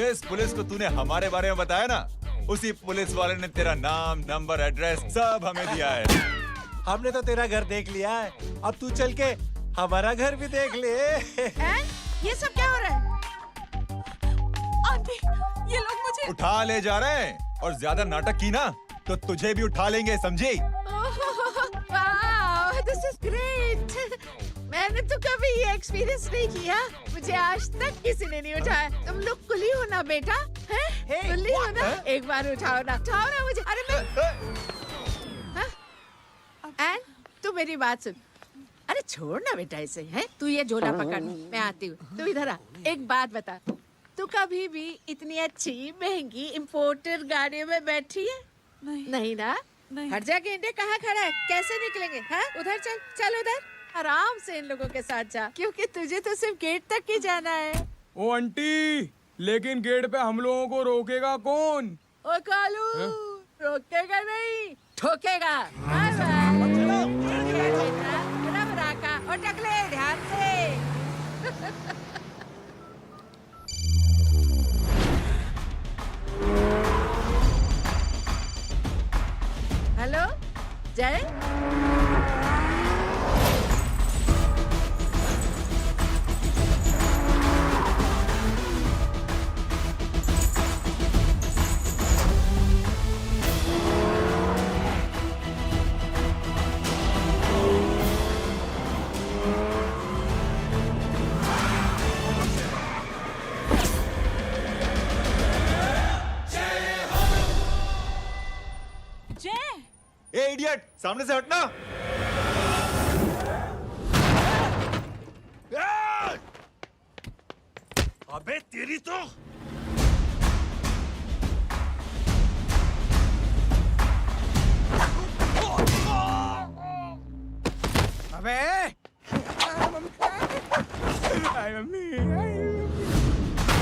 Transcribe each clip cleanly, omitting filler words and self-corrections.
जिस पुलिस को तूने हमारे बारे में बताया ना, उसी पुलिस वाले ने तेरा नाम, नंबर, एड्रेस सब हमें दिया है। हमने तो तेरा घर देख लिया है, अब तू चल के हमारा घर भी देख ले। ये सब क्या हो रहा है? आंटी, ये लोग मुझे उठा ले जा रहे हैं और ज्यादा नाटक की ना तो तुझे भी उठा लेंगे, समझी? This is great. मैंने तो कभी ये एक्सपीरियंस नहीं किया, मुझे आज तक किसी ने नहीं उठाया। तुम लोग कुली हो ना बेटा, हैं? कुली हो ना? एक बार उठाओ ना मुझे। अरे मैं एन, तू मेरी बात सुन। अरे छोड़ ना बेटा इसे, हैं? तू ये झोला पकड़, मैं आती हूँ। तू इधर आ, एक बात बता, तू कभी भी इतनी अच्छी महंगी इम्पोर्टेड गाड़ी में बैठी है? नहीं ना? नहीं। हर जगह इंडिया कहाँ खड़ा है, कैसे निकलेंगे? हाँ, उधर चल, चल उधर, आराम से इन लोगों के साथ जा, क्योंकि तुझे तो सिर्फ गेट तक ही जाना है। ओ आंटी, लेकिन गेट पे हम लोगों को रोकेगा कौन? ओ कालू, रोकेगा नहीं, ठोकेगा। Bye bye. और टकले ध्यान से। हेलो जय, ए इडियट, सामने से हटना। अबे तेरी तो अबे आई मम्मी,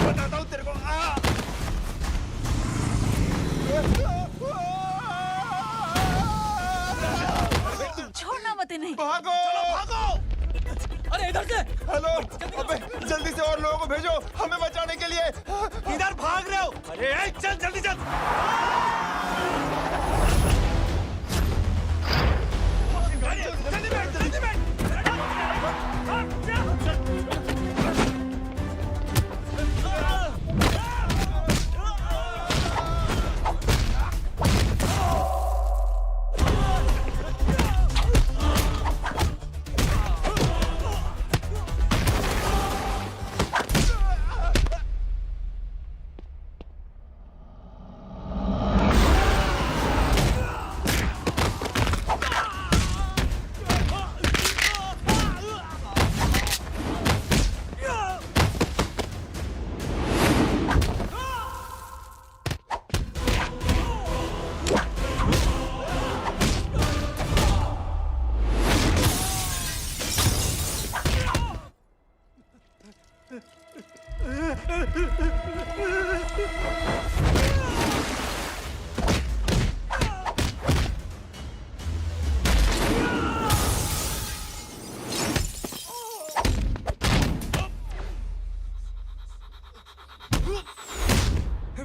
बताता हूँ तेरे को। छोड़ना मत नहीं। भागो, भागो। अरे इधर से। हेलो, अबे जल्दी से और लोगों को भेजो हमें बचाने के लिए। किधर भाग रहे हो? अरे चल जल्दी चल। जल्दी बैठ।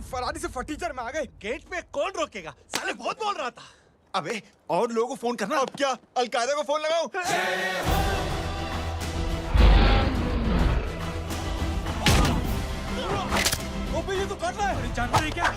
फरारी से फटीचर में आ गए। गेट पे कौन रोकेगा? साले बहुत बोल रहा था। अबे और लोगों को फोन करना। अब क्या अलकायदा को फोन लगाऊं? वो ये तो कर रहा है। जानता है क्या?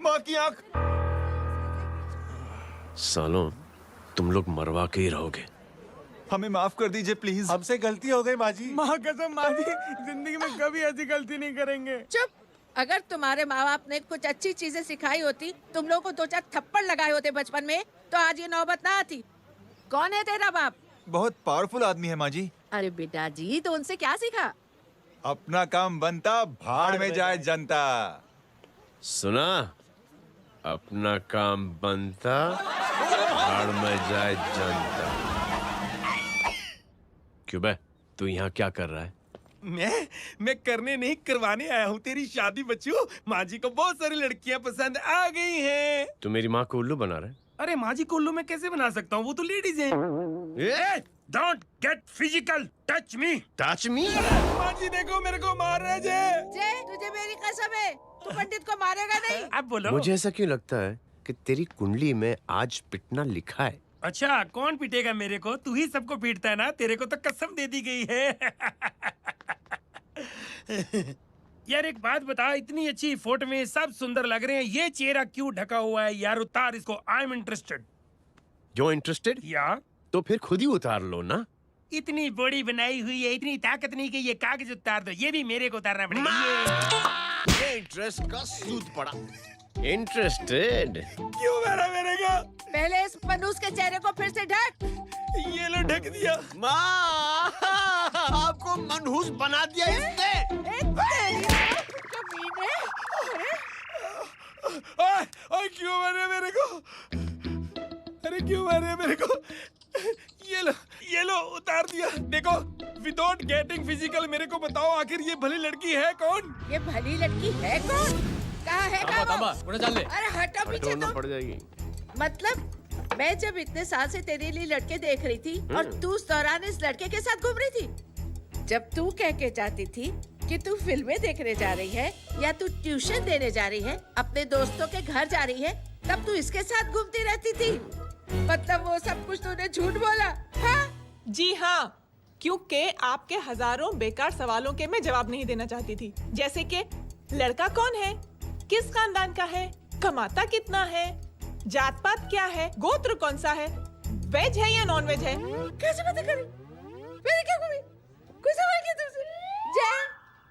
माँ की आंख। सालों, तुम लोग मरवा के ही रहोगे। हमें माफ कर दीजिए प्लीज। हमसे गलती हो गई माँ जी। माँ कसम माँ जी, जिंदगी में कभी ऐसी गलती नहीं करेंगे। चुप। अगर तुम्हारे माँ बाप ने कुछ अच्छी चीजें सिखाई होती, तुम लोगों को 2-4 थप्पड़ लगाए होते बचपन में, तो आज ये नौबत ना आती। कौन है तेरा बाप? बहुत पावरफुल आदमी है माँ जी। अरे बेटा जी, तो उनसे क्या सीखा? अपना काम बनता, भाड़ में जाए जनता। सुना? अपना काम बनता, भाड़ में जाए जनता। क्यों बे, तू यहाँ क्या कर रहा है? मैं करने नहीं करवाने आया हूँ तेरी शादी बच्चू। माँ जी को बहुत सारी लड़कियाँ पसंद आ गई हैं। तू मेरी माँ को उल्लू बना रहा है? अरे माँ जी को उल्लू मैं कैसे बना सकता हूँ, वो तो लेडीज हैं। Don't get physical, touch me. Touch me? माँ जी देखो मेरे को मार रहे जय। जय, तुझे मेरी कसम है, तू पंडित को मारेगा नहीं। अब बोलो। मुझे ऐसा क्यों लगता है कि तेरी कुंडली में आज पिटना लिखा है? अच्छा, कौन पीटेगा मेरे को? तू ही सबको पीटता है ना, तेरे को तो कसम दे दी गई है। यार एक बात बता, इतनी अच्छी फोटो में सब सुंदर लग रहे हैं, ये चेहरा क्यों ढका हुआ है? यार उतार इसको, I am interested. You interested? या तो फिर खुद ही उतार लो ना। इतनी बॉडी बनाई हुई है, इतनी ताकत नहीं कि ये कागज उतार दो, ये भी मेरे को उतारना पड़ेगा। ये इंटरेस्ट का सूद पड़ा। इंटरेस्टेड? क्यों मारा मेरे को? पहले इस मनूस के चेहरे को फिर से ढक। ये लो ढक दिया। माँ, आपको मनहूस बना दिया इसने। कमीने। ओए क्यों मारे मेरे को? अरे क्यों मारे मेरे को? ये लो उतार दिया। देखो, विदाउट गेटिंग फिजिकल मेरे को बताओ आखिर ये भली लड़की है कौन? ये भली लड़की है कौन? कहाँ है वो? अरे हटो पीछे तो। पड़ जाएगी। मतलब मैं जब इतने साल से तेरे लिए लड़के देख रही थी और तू उस दौरान इस लड़के के साथ घूम रही थी। जब तू कह के जाती थी कि तू फिल्में देखने जा रही है या तू ट्यूशन देने जा रही है, अपने दोस्तों के घर जा रही है, तब तू इसके साथ घूमती रहती थी। मतलब वो सब कुछ तूने झूठ बोला? हाँ? जी हाँ, क्योंकि आपके हजारों बेकार सवालों के मैं जवाब नहीं देना चाहती थी। जैसे कि लड़का कौन है, किस खानदान का है, कमाता कितना है, जात पात क्या है, गोत्र कौन सा है, वेज है या नॉन वेज है। कैसे पता करी? मैंने क्या करी? कोई सवाल किया तुमसे? जय,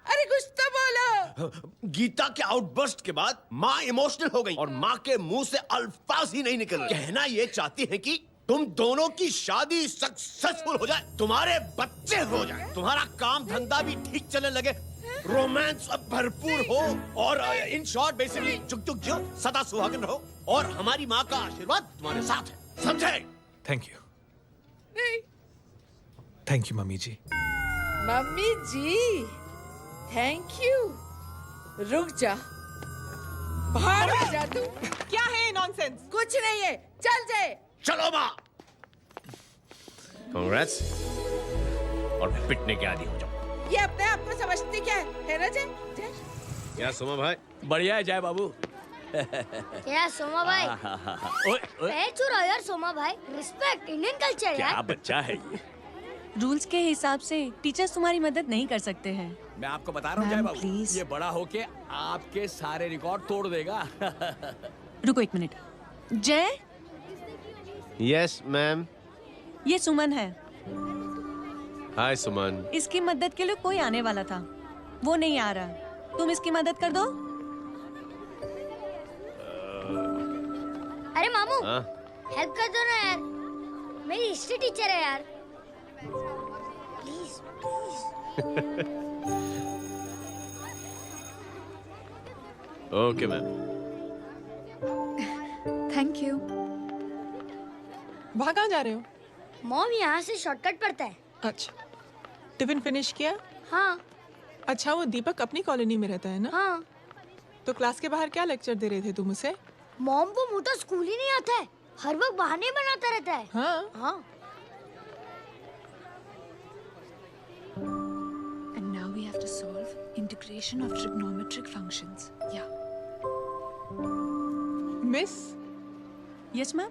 अरे कुछ तो बोलो। गीता के आउटबर्स्ट के बाद माँ इमोशनल हो गई और माँ के मुंह से अल्फाज ही नहीं निकल रहे। कहना ये चाहती है कि तुम दोनों की शादी सक्सेसफुल हो जाए, तुम्हारे बच्चे हो जाए, तुम्हारा काम धंधा भी ठीक चलने लगे, रोमांस अब भरपूर हो और इन शॉर्ट बेसिकली जुग जुग जियो, सदा सुहागन रहो और हमारी माँ का आशीर्वाद तुम्हारे साथ है। समझे? Thank you. नहीं। Thank you mummy ji. Mummy ji, thank you. रुक जा, बाहर आ जा तू। क्या है नॉनसेंस? कुछ नहीं है, चल जाए। चलो माँ। कांग्रेस और पिटने के आदी हो जाओ। ये अपने आप को समझती क्या है ना जय? जय? क्या सोमा भाई? बढ़िया है जय बाबू। क्या सोमा भाई? पैर छू यार सोमा भाई, रिस्पेक्ट इंडियन कल्चर क्या यार। बच्चा है ये। रूल्स के हिसाब से टीचर्स तुम्हारी मदद नहीं कर सकते हैं। मैं आपको बता रहा हूँ जय बाबू, ये बड़ा होके आपके सारे रिकॉर्ड तोड़ देगा। रुको एक मिनट। जय, यस मैम। ये सुमन है। हाय सुमन। इसकी मदद के लिए कोई आने वाला था, वो नहीं आ रहा। तुम इसकी मदद कर दो। अरे मामू, हेल्प कर दो ना यार, मेरी हिस्ट्री टीचर है यार। Please please. Okay ma'am. Thank you. वहाँ कहाँ जा रहे हो? मॉम यहाँ से शॉर्टकट पड़ता है। अच्छा, टिफिन फिनिश किया? हाँ। अच्छा, वो दीपक अपनी कॉलोनी में रहता है ना? हाँ। तो क्लास के बाहर क्या लेक्चर दे रहे थे तुम उसे? मॉम को मुँह तो स्कूल ही नहीं आता है, हर वक्त बहाने बनाता रहता है। हाँ हाँ। And now we have to solve integration of trigonometric functions. Yeah. Miss, Yes ma'am.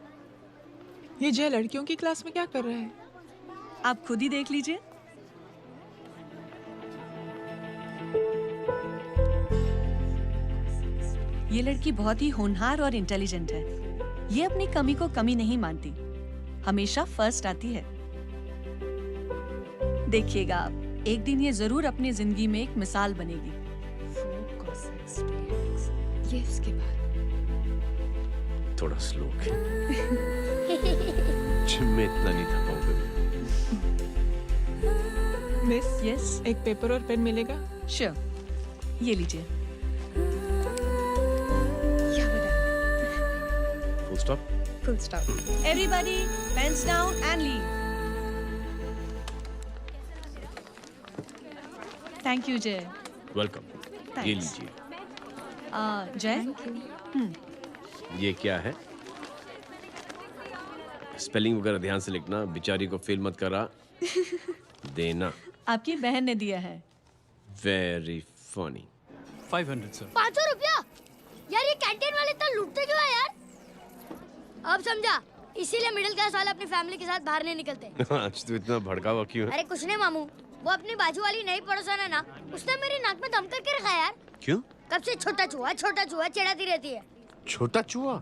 ये जय लड़कियों की क्लास में क्या कर रहा है? आप खुद ही देख लीजिए। ये लड़की बहुत ही होनहार और इंटेलिजेंट है। ये अपनी कमी को कमी नहीं मानती, हमेशा फर्स्ट आती है। देखिएगा आप, एक दिन ये जरूर अपनी जिंदगी में एक मिसाल बनेगी। ये इसके बाद थोड़ा स्लो जिम में इतना नहीं था पाऊंगा। मिस, यस एक पेपर और पेन मिलेगा? श्योर, ये लीजिए। Full stop. Full stop. Everybody pens down and leave. Thank you Jai. Welcome. ये Thanks. लीजिए। जय, ये क्या है? स्पेलिंग वगैरह ध्यान से लिखना, बेचारी को फेल मत करा देना। आपकी बहन ने दिया है। Very funny. 500 सर। 500 रुपया? यार ये कैंटीन वाले इतना लूटते क्यों है यार? अब समझा, इसीलिए मिडिल क्लास वाले अपनी फैमिली के साथ बाहर नहीं निकलते। आज तो इतना भड़का हुआ क्यों है? अरे कुछ नहीं मामू, वो अपनी बाजू वाली नई पड़ोसन है ना, उसने मेरी नाक में दम करके रखा है यार। क्यों? कब से छोटा चूहा चिढ़ाती रहती है। छोटा चूहा?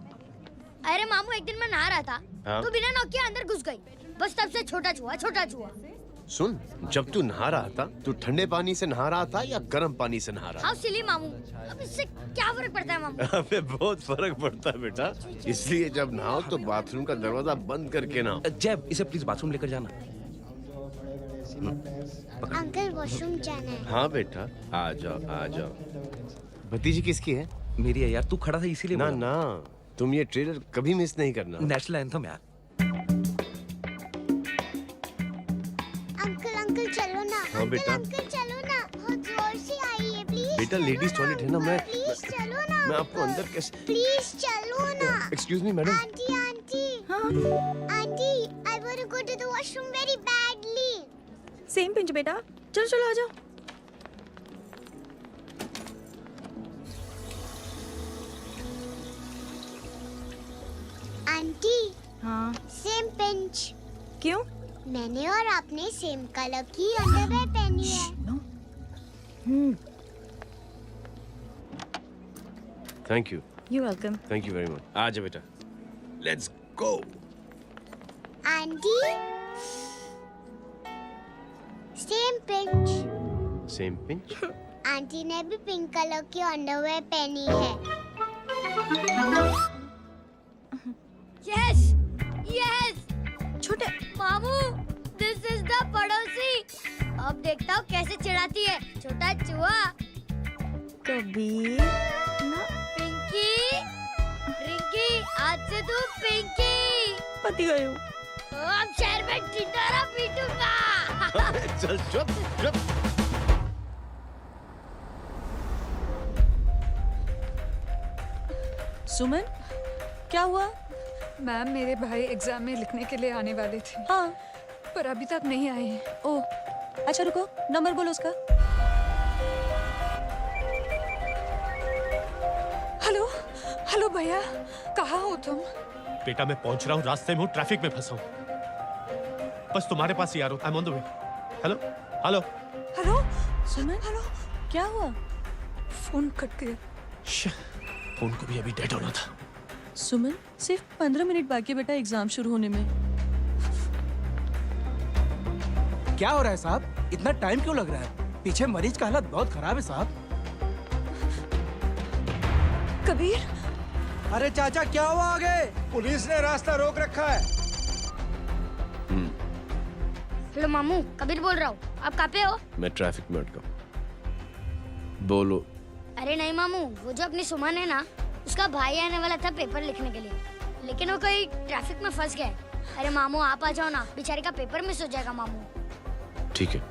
अरे मामू एक दिन मैं नहा रहा था, हाँ? तो बिना नॉक के अंदर घुस गई। बस तब से छोटा चूहा। सुन, जब तू नहा रहा था, तू ठंडे पानी से नहा रहा था या गर्म पानी से नहा रहा हाउ सिली मामू, अब इससे क्या फर्क पड़ता है मामू? था? अबे बहुत फर्क पड़ता है बेटा, इसलिए जब नहाओ तो बाथरूम का दरवाजा बंद करके नहाओ। जय, इसे प्लीज बाथरूम लेकर जाना। अंकल वॉशरूम जाना है। हाँ बेटा, आ जाओ। भतीजी किसकी है? मेरी है यार, तू खड़ा था इसीलिए ना बोला। ना, तुम ये ट्रेलर कभी मिस नहीं करना। नेशनल एंथम यार। अंकल चलो ना। हाँ बेटा। अंकल चलो ना, बहुत जोर से आई है प्लीज। बेटा लेडीज टॉयलेट है ना, प्लीज चलो ना। मैं आपको अंदर कैसे? प्लीज चलो ना। Excuse me madam. Aunty I want to go to the washroom very badly. Same pinch बेटा, चलो आ जाओ। आंटी हाँ, सेम पिंच। क्यों? मैंने और आपने सेम कलर की अंडरवेयर पहनी है। Thank you. You welcome. Thank you very much. आ जा बेटा, let's go. Aunty same pinch. Same pinch? Aunty ने भी पिंक कलर की अंडरवेयर पहनी है। यस छोटे मामू, दिस इज द पड़ोसी। अब देखता हूँ कैसे चिढ़ाती है छोटा चूहा। कबीर ना पिंकी, रिंकी, आज से तू पिंकी। पति गए हो। अब शहर में टिटोरा पीटूंगा। चल चुप चुप। सुमन, क्या हुआ? मैम, मेरे भाई एग्जाम में लिखने के लिए आने वाले थे, हाँ। पर अभी तक नहीं आए हैं। ओ, अच्छा रुको, नंबर बोलो उसका। हेलो भैया, कहाँ हो तुम? बेटा मैं पहुंच रहा हूँ, रास्ते में हूँ, ट्रैफिक में फंसा हूँ। बस तुम्हारे पास ही आ रहा हूँ। I am on the way. Hello. Suman, क्या हुआ? फोन कट गया। फोन को भी अभी डेड होना था। सुमन, सिर्फ 15 मिनट बाकी है बेटा एग्जाम शुरू होने में। क्या हो रहा है साहब? इतना टाइम क्यों लग रहा है? पीछे मरीज का हालत बहुत खराब है साहब। कबीर, अरे चाचा क्या हुआ आगे? पुलिस ने रास्ता रोक रखा है। हेलो मामू, कबीर बोल रहा हूँ। आप कहाँ पे हो? मैं ट्रैफिक में अटका हूँ। बोलो। अरे नहीं मामू, वो जो अपनी सुमन है ना, उसका भाई आने वाला था पेपर लिखने के लिए, लेकिन वो कहीं ट्रैफिक में फंस गया। अरे मामू आप आ जाओ ना, बेचारे का पेपर मिस हो जाएगा मामू। ठीक है,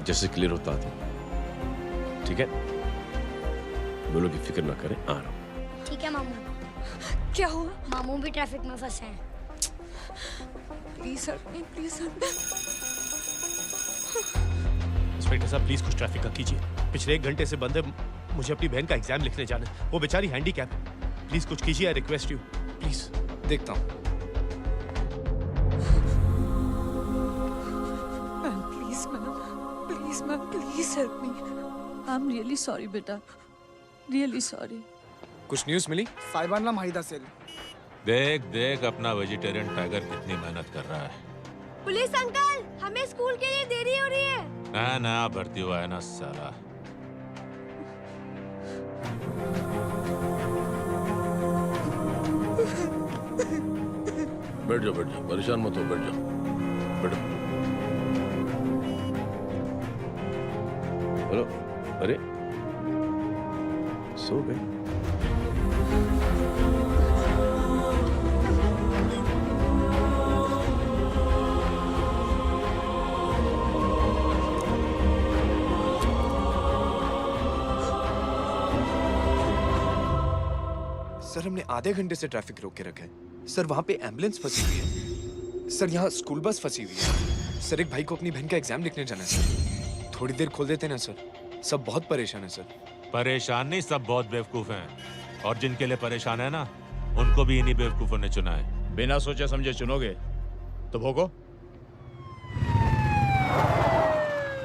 जैसे क्लियर होता था। ठीक है, बोलो कि फिक्र ना करें, आ रहा हूँ। ठीक है मामू। क्या हुआ? मामू भी ट्रैफिक में फंसे हैं। Please help me, please help me. Inspector साहब प्लीज कुछ ट्रैफिक का कीजिए। पिछले 1 घंटे से बंद है, मुझे अपनी बहन का एग्जाम लिखने जाना है। वो बेचारी हैंडीकैप है। प्लीज कुछ कीजिए, आई रिक्वेस्ट यू प्लीज। देखता हूँ। Ma'am please help me. I am really sorry बेटा, रियली सॉरी। कुछ न्यूज़ मिली? साहिबान माहिदा सेल। देख अपना वेजिटेरियन टाइगर कितनी मेहनत कर रहा है। पुलिस अंकल, हमें स्कूल के लिए देरी हो रही है। ना भर्ती हुआ है ना साला। बैठ जाओ, परेशान मत हो, बैठ जाओ। अरे सो गए। सर हमने आधे घंटे से ट्रैफिक रोक के रखा है। सर वहाँ पे एम्बुलेंस फंसी हुई है। सर यहाँ स्कूल बस फंसी हुई है। सर एक भाई को अपनी बहन का एग्जाम लिखने जाना है सर। थोड़ी देर खोल देते ना सर। सब बहुत परेशान है सर। परेशान नहीं, सब बहुत बेवकूफ हैं। और जिनके लिए परेशान है ना, उनको भी इन्हीं बेवकूफों ने चुना है। बिना सोचे समझे चुनोगे तो भोगो।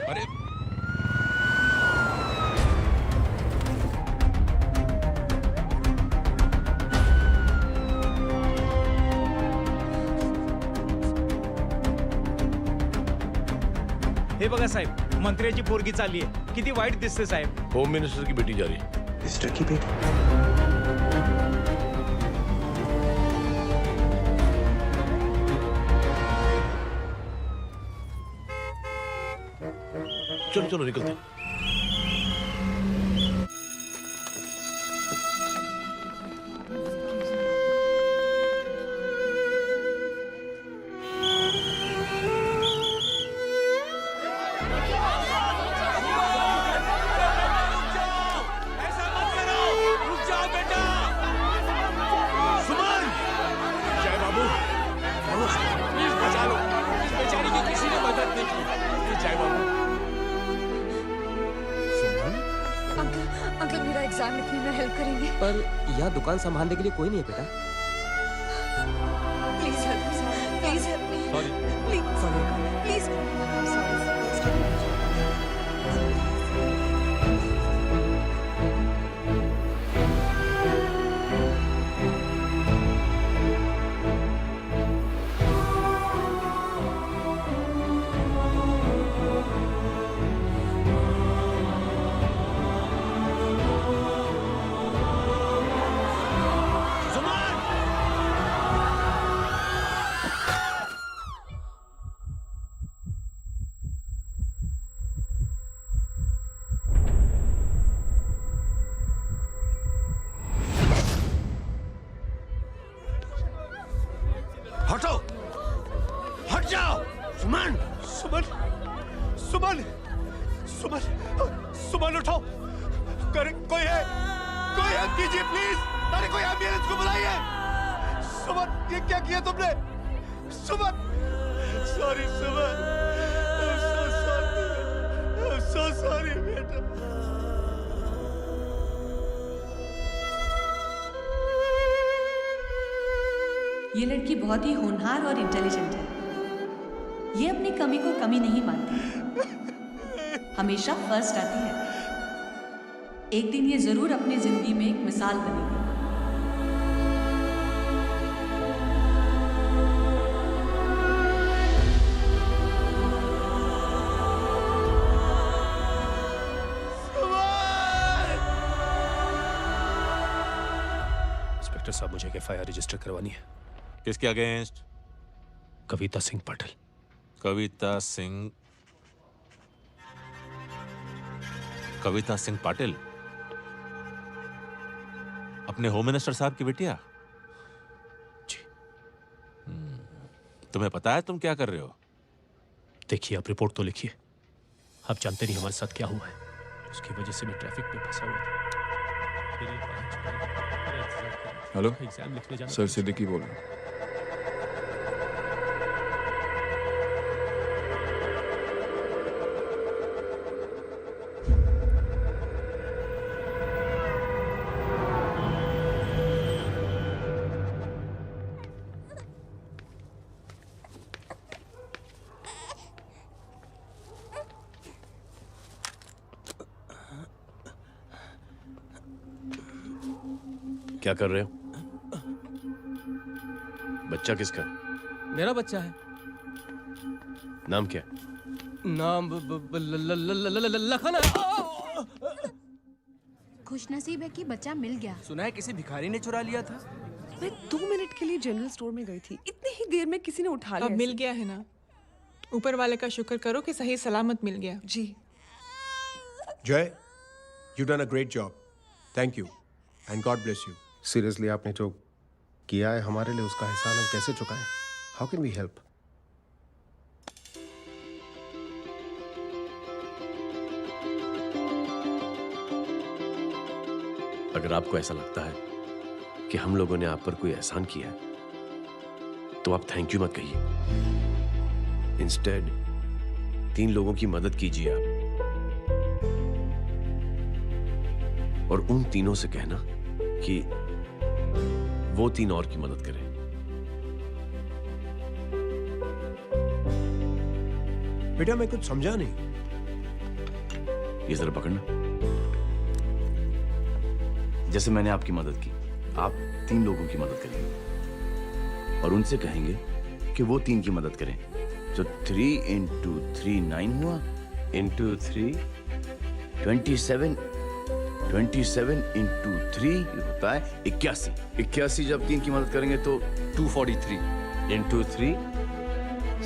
अरे हे बघा साहेब, मंत्र्याची पोरगी चालली आहे. किती वाईट दिसते साहेब. होम मिनिस्टर की बेटी जा रही है। मिनिस्टर की बेटी? चलो चलो निकलते हैं। अंकल मेरा एग्जाम लिखने में हेल्प करेंगे? पर यहाँ दुकान संभालने के लिए कोई नहीं है बेटा। Please help me, please help me, please हटो, हट जाओ। सुमन, सुमन, सुमन, सुमन, सुमन उठो। कोई है, कोई हेल्प कीजिए प्लीज। अरे कोई एम्बुलेंस को बुलाइए। सुमन, ये क्या किया तुमने? Suman, sorry Suman, I'm so sorry बेटा। ये लड़की बहुत ही होनहार और इंटेलिजेंट है। ये अपनी कमी को कमी नहीं मानती, हमेशा फर्स्ट आती है। एक दिन ये जरूर अपनी जिंदगी में एक मिसाल बनेगी। इंस्पेक्टर साहब, मुझे एफआईआर रजिस्टर करवानी है। किसके अगेंस्ट? कविता सिंह पाटिल। कविता सिंह? कविता सिंह पाटिल अपने होम मिनिस्टर साहब की बेटिया? जी। तुम्हें पता है तुम क्या कर रहे हो? देखिए, आप रिपोर्ट तो लिखिए। आप जानते नहीं हमारे साथ क्या हुआ है। उसकी वजह से मैं ट्रैफिक में फंसा हुआ था। हेलो एग्जाम लिखने जाना। सर सिद्दीकी बोल रहा हूँ। क्या कर रहे हो? बच्चा किसका? मेरा बच्चा है। नाम क्या? नाम लखन है। खुशनसीब है कि बच्चा मिल गया। सुना है किसी भिखारी ने चुरा लिया था। मैं 2 मिनट के लिए जनरल स्टोर में गई थी, इतनी ही देर में किसी ने उठा लिया। अब मिल गया है ना, ऊपर वाले का शुक्र करो कि सही सलामत मिल गया। जी। जय, you done a great job, thank you and God bless you. Seriously आपने जो किया है हमारे लिए, उसका एहसान हम कैसे चुकाएं? How can we help? अगर आपको ऐसा लगता है कि हम लोगों ने आप पर कोई एहसान किया है, तो आप थैंक यू मत कहिए। इंस्टेड 3 लोगों की मदद कीजिए आप, और उन तीनों से कहना कि वो 3 और की मदद करें। बेटा मैं कुछ समझा नहीं। ये जरा पकड़ना। जैसे मैंने आपकी मदद की, आप 3 लोगों की मदद करेंगे और उनसे कहेंगे कि वो 3 की मदद करें। तो 3 into 3 9 हुआ, into 3 27, 27 into 3 होता है 81। 81 जब 3 की मदद करेंगे तो 243 into 3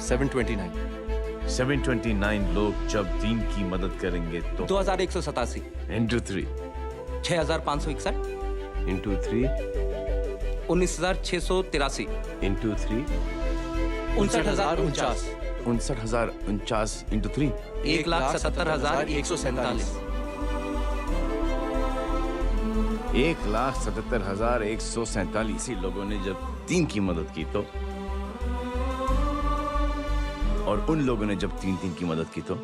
729। 729 लोग जब 3 की मदद करेंगे तो 2187 into 3 6561 into 3 19683 into 3 59049 59049 into 3 1,77,147 1,77,147 लोगों ने जब 3 की मदद की तो, और उन लोगों ने जब 3 की मदद की तो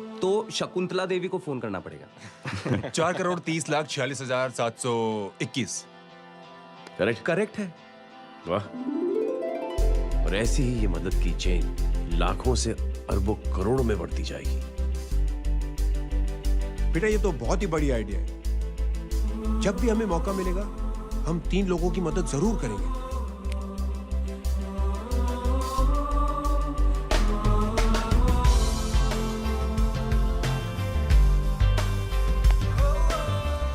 शकुंतला देवी को फोन करना पड़ेगा। 4,30,46,721। करेक्ट है। वाह। और ऐसी ही ये मदद की चेन लाखों से अरबों करोड़ों में बढ़ती जाएगी। बेटा ये तो बहुत ही बड़ी आइडिया है। जब भी हमें मौका मिलेगा हम 3 लोगों की मदद जरूर करेंगे।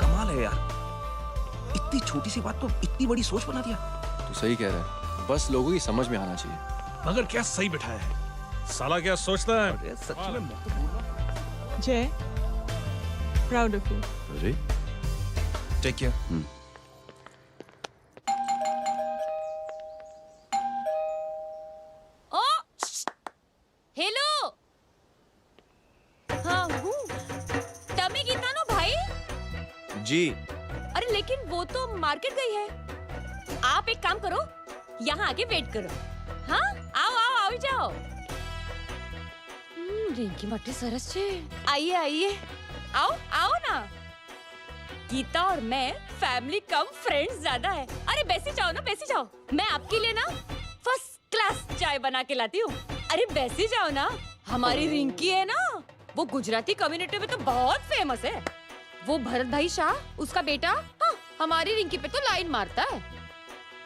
कमाल है यार, इतनी छोटी सी बात को इतनी बड़ी सोच बना दिया। तू सही कह रहा है, बस लोगों की समझ में आना चाहिए। मगर क्या सही बिठाया है, साला क्या सोचता है। सच में मैं तो बोल रहा हूं। जय, प्राउड ऑफ यू। अरे टेक केयर। ओ हेलो, हाँ हूँ तमी गीता नो भाई जी। अरे लेकिन वो तो मार्केट गई है। आप एक काम करो, यहाँ आके वेट करो। हाँ आओ आओ आओ जाओ। रिंकी मट्टी सरस छे। आइए आइए, आओ आओ ना। गीता और मैं फैमिली कम फ्रेंड्स ज्यादा है। अरे बैसी जाओ ना, बैसी जाओ। मैं आपके लिए ना फर्स्ट क्लास चाय बना के लाती हूँ। अरे बैसी जाओ ना। हमारी रिंकी है ना, वो गुजराती कम्युनिटी में तो बहुत फेमस है। वो भरत भाई शाह, उसका बेटा, हाँ, हमारी रिंकी पे तो लाइन मारता है।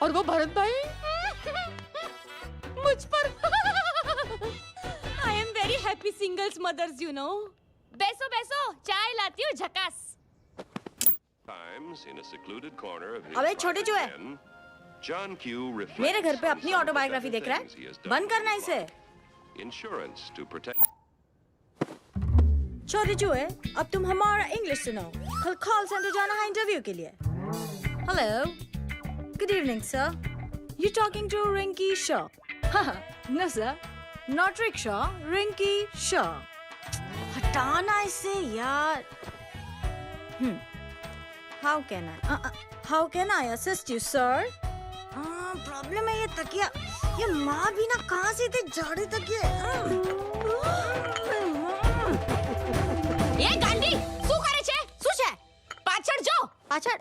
और वो भरत भाई मुझ पर। I am very happy singles mothers you know. बैसो बैसो, चाय लाती हूँ झकास। अबे छोटे जो है, मेरे घर पे अपनी ऑटोबायोग्राफी देख रहा है, बंद करना इसे। छोटे जो है, अब तुम हमारा इंग्लिश सुनो। कल कॉल सेंटर जाना है इंटरव्यू के लिए। Hello, good evening sir, you talking to Rinki Shaw? No sir, not rickshaw, Rinki Shaw. हटाना इसे यार। How can I assist you, sir? Problem है ये तकिया, ये माँ भी ना कहाँ से इतने जाड़े तकिए। ये गांडी, શું કરે છે? શું છે? પાછળ જો, પાછળ।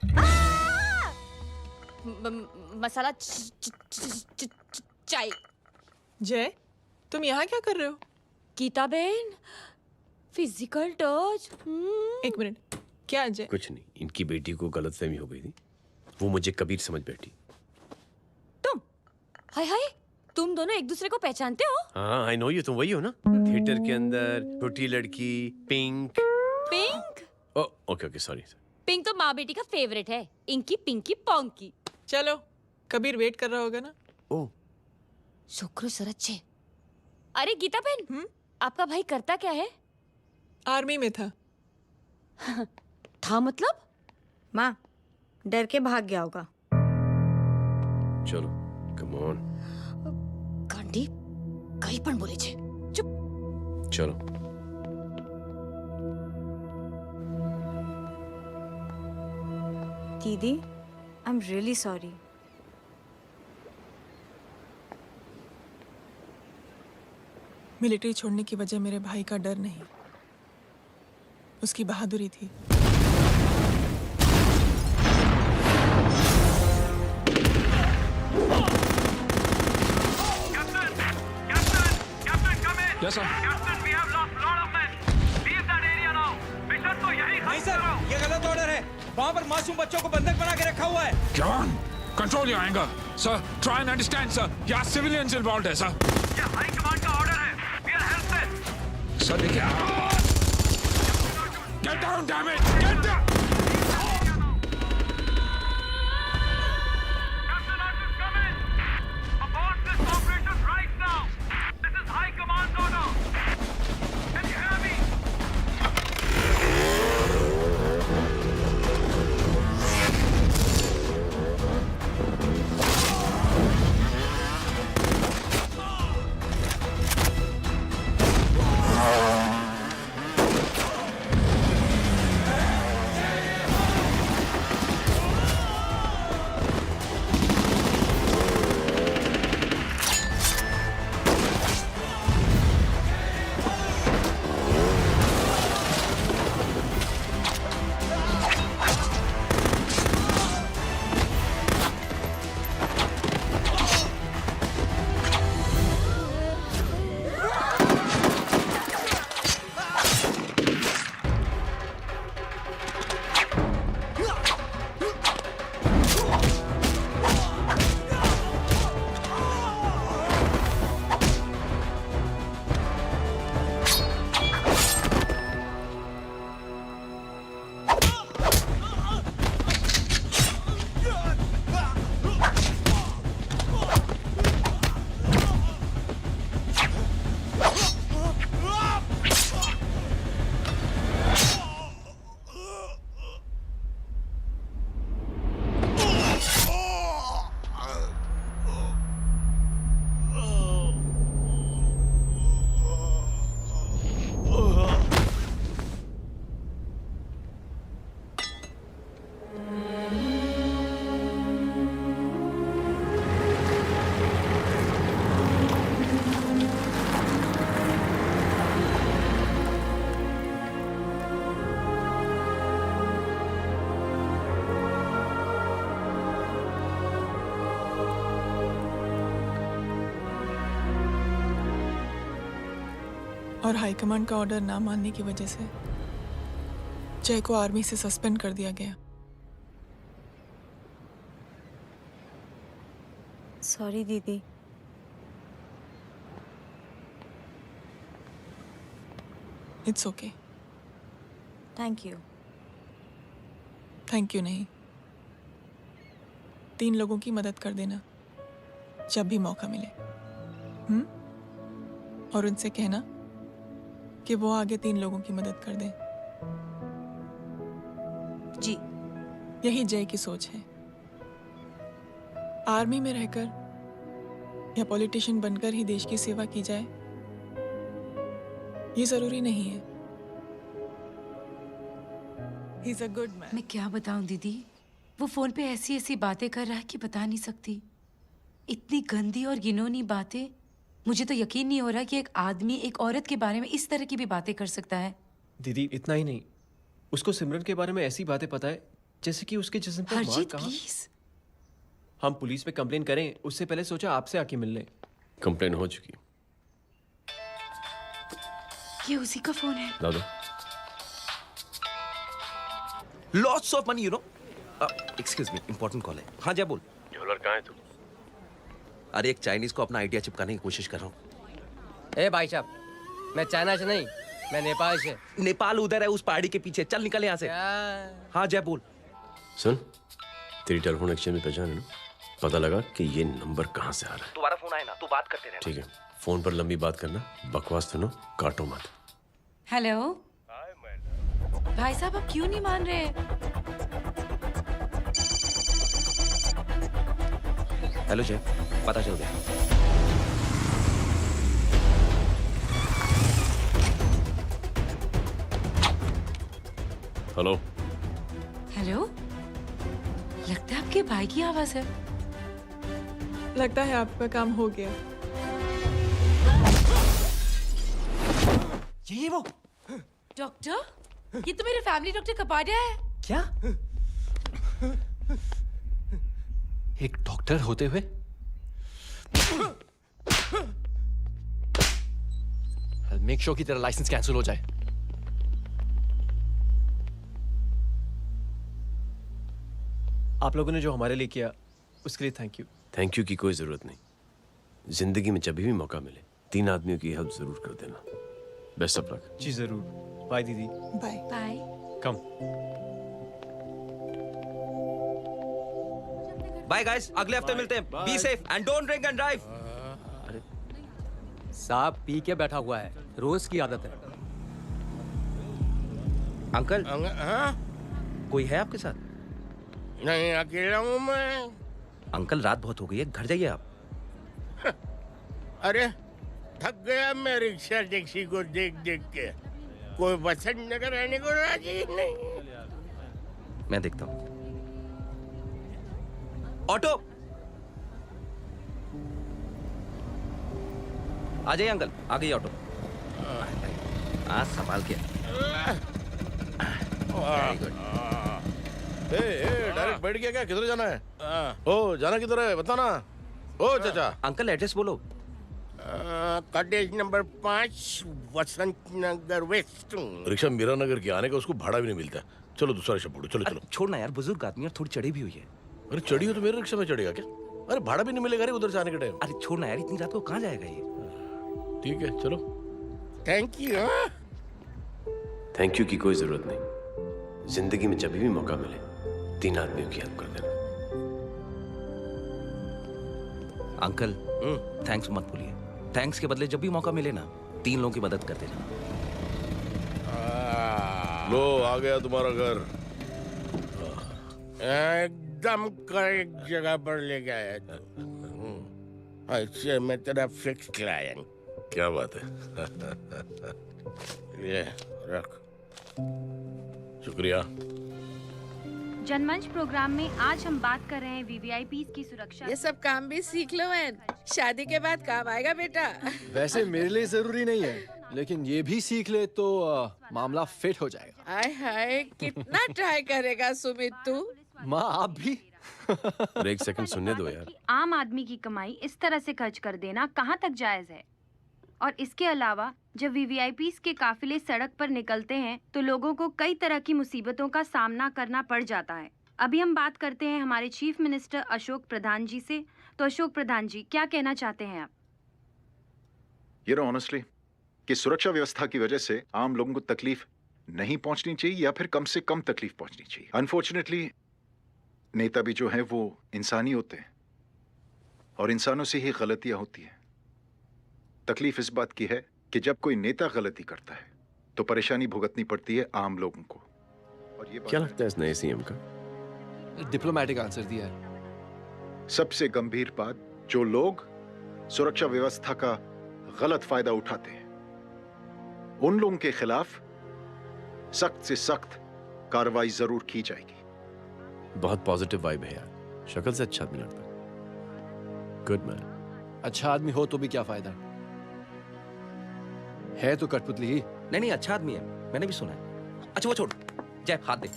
मसाला चाय। जय, तुम यहाँ क्या कर रहे हो? गीता बहन, फिजिकल टच। एक मिनट, क्या जय? कुछ नहीं, इनकी बेटी को गलतफहमी हो गई थी, वो मुझे कबीर समझ बैठी। तुम हाय हाय, तुम दोनों एक दूसरे को पहचानते हो? हाँ आई नो यू, तुम वही हो ना थिएटर के अंदर छोटी लड़की pink. Pink? Okay okay sorry. Pink तो माँ बेटी का फेवरेट है, इंकी पिंकी पोंकी। चलो, कबीर वेट कर रहा होगा ना। ओ शुक्र सरच्चे। अरे गीता बहन, आपका भाई करता क्या है? आर्मी में था। था मतलब? माँ डर के भाग गया होगा। चलो कम ऑन ગાંડી કઈ પણ બોલે છે ચૂપ चलो दीदी I am really sorry. Military छोड़ने की वजह मेरे भाई का डर नहीं, उसकी बहादुरी थी। Yes, sir. नहीं सर, ये गलत ऑर्डर है। वहाँ पर मासूम बच्चों को बंधक बना के रखा हुआ है। John, control your anger. Sir, try and understand, sir. यहाँ civilians involved है, sir. ये हाई कमांड का ऑर्डर है. We are helpless. Sir, देखिए. Get down, damn it! Get down! और हाईकमांड का ऑर्डर ना मानने की वजह से जय को आर्मी से सस्पेंड कर दिया गया। सॉरी दीदी। It's okay. Thank you. Thank you नहीं, 3 लोगों की मदद कर देना जब भी मौका मिले। और उनसे कहना कि वो आगे 3 लोगों की मदद कर दें। जी। यही जय की सोच है। आर्मी में रहकर या पॉलिटिशियन बनकर ही देश की सेवा की जाए, ये जरूरी नहीं है। He's a good man. मैं क्या बताऊं दीदी, वो फोन पे ऐसी ऐसी बातें कर रहा है कि बता नहीं सकती। इतनी गंदी और घिनौनी बातें। मुझे तो यकीन नहीं हो रहा कि एक आदमी एक औरत के बारे में इस तरह की भी बातें कर सकता है। दीदी इतना ही नहीं, उसको सिमरन के बारे में ऐसी बातें पता है जैसे कि उसके जिस्म पर मार हरजीत कहाँ। प्लीज। हम पुलिस में कंप्लेन करें उससे पहले सोचा आपसे आके मिल लें। कंप्लेन हो चुकी। ये उसी का फोन है। ला दो। Lots of money, you know. Excuse me, important call है। हाँ जा बोल। ज्वेलर कहाँ है तू? अरे एक चाइनीज को अपना आइडिया चिपकाने की कोशिश कर रहा हूँ। ए भाई साहब, मैं चाइना से नहीं, मैं नेपाल से। नेपाल उधर है उस पहाड़ी के पीछे, चल निकल यहाँ से। हाँ जय बोल। सुन, तेरी टेलीफोन एक्सचेंज में पहचान है ना? पता लगा कि ये नंबर कहाँ से आ रहा है। तुम्हारा फोन आए ना, तू बात करते रहना। ठीक है, फोन पर लंबी बात करना, बकवास सुनो, काटो मत। हेलो भाई साहब, आप क्यों नहीं मान रहे? हेलो जय, पता चल गया। हेलो। हेलो, लगता है आपके भाई की आवाज है। लगता है आपका काम हो गया। ये वो डॉक्टर, ये तो मेरे फैमिली डॉक्टर कपाडिया है। क्या? एक डॉक्टर होते हुए? मेक श्योर कि तेरा लाइसेंस कैंसिल हो जाए। आप लोगों ने जो हमारे लिए किया उसके लिए थैंक यू। थैंक यू की कोई जरूरत नहीं। जिंदगी में जब भी मौका मिले 3 आदमियों की हेल्प जरूर कर देना। Best of luck. जी जरूर। बाय दीदी। Bye bye. Come. Bye guys, अगले हफ्ते मिलते हैं। Be safe and don't drink and drive. सांप पी के बैठा हुआ है, रोज की आदत है। अंकल, कोई है आपके साथ? नहीं, अकेला हूँ मैं। अंकल, रात बहुत हो गई है, घर जाइए आप। अरे थक गया मैं रिक्शा टैक्सी को देख देख के। कोई वसंत नगर रहने को राजी नहीं। मैं देखता हूँ। ऑटो, आ जाइए अंकल, आ गई ऑटो। आज संभाल के। Very good. डायरेक्ट बैठ गया क्या? किधर जाना है? ओ, जाना किधर है बता ना। ओ चाचा। अंकल एड्रेस बोलो। कॉटेज नंबर 5 वसंत नगर वेस्ट। रिक्शा मीरा नगर की आने का उसको भाड़ा भी नहीं मिलता। चलो दूसरा रिक्शा पकड़ो। चलो चलो। छोड़ना यार, बुजुर्ग आदमी और थोड़ी चढ़ी भी हुई है। अरे चढ़ी हो तो मेरे रिक्शा में चढ़ेगा क्या? अरे भाड़ा भी नहीं मिलेगा रे उधर से आने के टाइम। अरे छोड़ना यार, इतनी रात को कहाँ जाएगा ये? ठीक है चलो। Thank you. थैंक यू की कोई जरूरत नहीं। जिंदगी में जब भी मौका मिले 3 आदमियों की हेल्प कर देना। अंकल, थैंक्स मत भूलिए। थैंक्स के बदले जब भी मौका मिले ना, 3 लोगों की मदद कर देना। लो आ गया तुम्हारा घर। एकदम करेक्ट जगह पर ले गया तू। ऐसे मैं तेरा फिक्स क्लाइंट। क्या बात है। ये रख। शुक्रिया। जनमंच प्रोग्राम में आज हम बात कर रहे हैं वीवीआईपीज़ की सुरक्षा। ये सब काम भी सीख लो एन, शादी के बाद काम आएगा बेटा। वैसे मेरे लिए जरूरी नहीं है, लेकिन ये भी सीख ले तो मामला फिट हो जाएगा। हाय हाय, कितना ट्राई करेगा सुमित तू? माँ आप भी। अरे एक सेकंड सुनने दो यार। आम आदमी की कमाई इस तरह से खर्च कर देना कहाँ तक जायज है? और इसके अलावा जब वीवीआईपीज़ के काफिले सड़क पर निकलते हैं तो लोगों को कई तरह की मुसीबतों का सामना करना पड़ जाता है। अभी हम बात करते हैं हमारे चीफ मिनिस्टर अशोक प्रधान जी से। तो अशोक प्रधान जी, क्या कहना चाहते हैं आप? You know honestly कि सुरक्षा व्यवस्था की वजह से आम लोगों को तकलीफ नहीं पहुंचनी चाहिए या फिर कम से कम तकलीफ पहुंचनी चाहिए। अनफॉर्चुनेटली नेता भी जो हैं वो इंसानी होते हैं और इंसानों से ही गलतियां होती हैं। तकलीफ इस बात की है कि जब कोई नेता गलती करता है तो परेशानी भुगतनी पड़ती है आम लोगों को। और ये क्या लगता है इस नए सीएम का? डिप्लोमेटिक आंसर दिया है। सबसे गंभीर बात, जो लोग सुरक्षा व्यवस्था का गलत फायदा उठाते हैं उन लोगों के खिलाफ सख्त से सख्त कार्रवाई जरूर की जाएगी। बहुत पॉजिटिव वाइब है यार। शक्ल से अच्छा आदमी लगता है। Good man. अच्छा आदमी हो तो भी क्या फायदा है तो कठपुतली ही। नहीं, अच्छा आदमी है, मैंने भी सुना है। अच्छा वो छोड़, जय हाथ दे।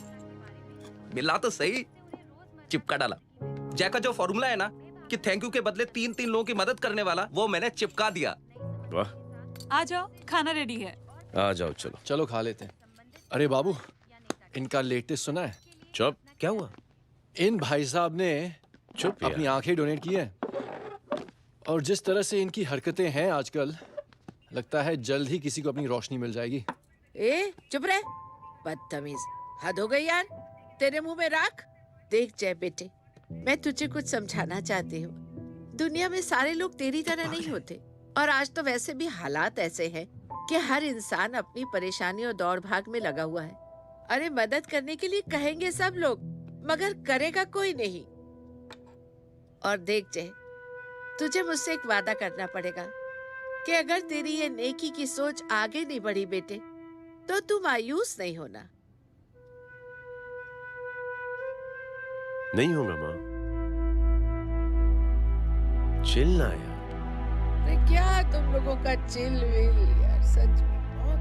मिला तो सही, चिपका डाला। जय का जो फॉर्मूला है ना कि थैंक यू के बदले 3 लोगों की मदद करने वाला, वो मैंने चिपका दिया। वाह। आ जाओ, खाना रेडी है। आ जाओ चलो। चलो खा लेते हैं। अरे बाबू, इनका लेटेस्ट सुना है? चुप। क्या हुआ? इन भाई साहब ने चुप अपनी आंखें डोनेट की है और जिस तरह से इनकी हरकतें हैं आजकल, लगता है जल्द ही किसी को अपनी रोशनी मिल जाएगी। ए चुप रहे, बदतमीज, हद हो गई यार। तेरे मुंह में राख। देख जय बेटे, मैं तुझे कुछ समझाना चाहती हूँ। दुनिया में सारे लोग तेरी तरह नहीं होते और आज तो वैसे भी हालात ऐसे हैं कि हर इंसान अपनी परेशानी और दौड़ भाग में लगा हुआ है। अरे मदद करने के लिए कहेंगे सब लोग, मगर करेगा कोई नहीं। और देख जय, तुझे मुझसे एक वादा करना पड़ेगा कि अगर तेरी ये नेकी की सोच आगे नहीं बढ़ी बेटे, तो तू मायूस नहीं होना। नहीं होगा माँ। चिल ना यार। अरे क्या तुम लोगों का चिल विल यार, सच में बहुत।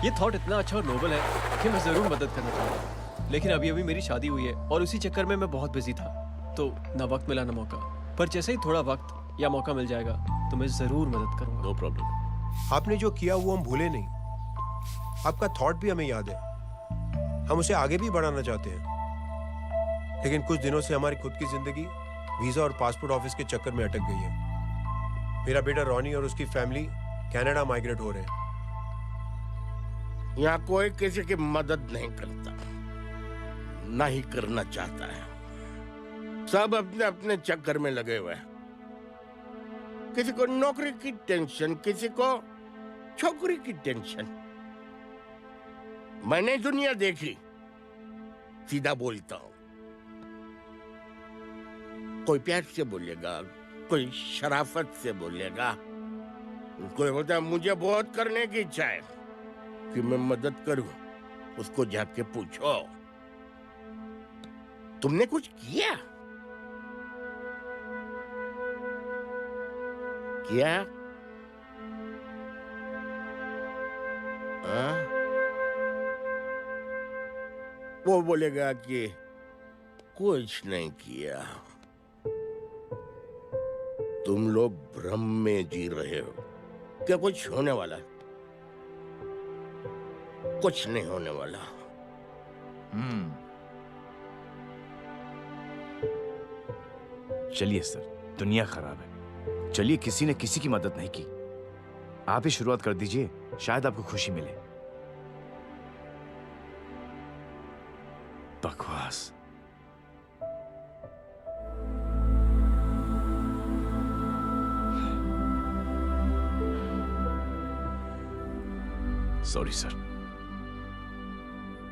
ये थॉट इतना अच्छा और नोबल है कि मैं जरूर मदद करना चाहूंगा, लेकिन अभी अभी मेरी शादी हुई है और उसी चक्कर में मैं बहुत बिजी था, तो ना वक्त मिला ना मौका। पर जैसे ही थोड़ा वक्त या मौका मिल जाएगा तो मैं जरूर मदद करूंगा। No problem. आपने जो किया वो हम भूले नहीं, आपका थॉट भी हमें याद है, हम उसे आगे भी बढ़ाना चाहते हैं, लेकिन कुछ दिनों से हमारी खुद की जिंदगी वीजा और पासपोर्ट ऑफिस के चक्कर में अटक गई है। मेरा बेटा रॉनी और उसकी फैमिली कनाडा माइग्रेट हो रहे हैं। यहाँ कोई किसी की मदद नहीं करता, ना ही करना चाहता है। सब अपने अपने चक्कर में लगे हुए हैं। किसी को नौकरी की टेंशन, किसी को छोकरी की टेंशन। मैंने दुनिया देखी, सीधा बोलता हूं। कोई प्यार से बोलेगा, कोई शराफत से बोलेगा, कोई बोलता है मुझे बहुत करने की इच्छा है कि मैं मदद करूं। उसको जाके पूछो तुमने कुछ किया? क्या? वो बोलेगा कि कुछ नहीं किया। तुम लोग भ्रम में जी रहे हो। क्या कुछ होने वाला है? कुछ नहीं होने वाला। चलिए सर, दुनिया खराब है, चलिए किसी ने किसी की मदद नहीं की, आप ही शुरुआत कर दीजिए, शायद आपको खुशी मिले। बकवास। सॉरी सर,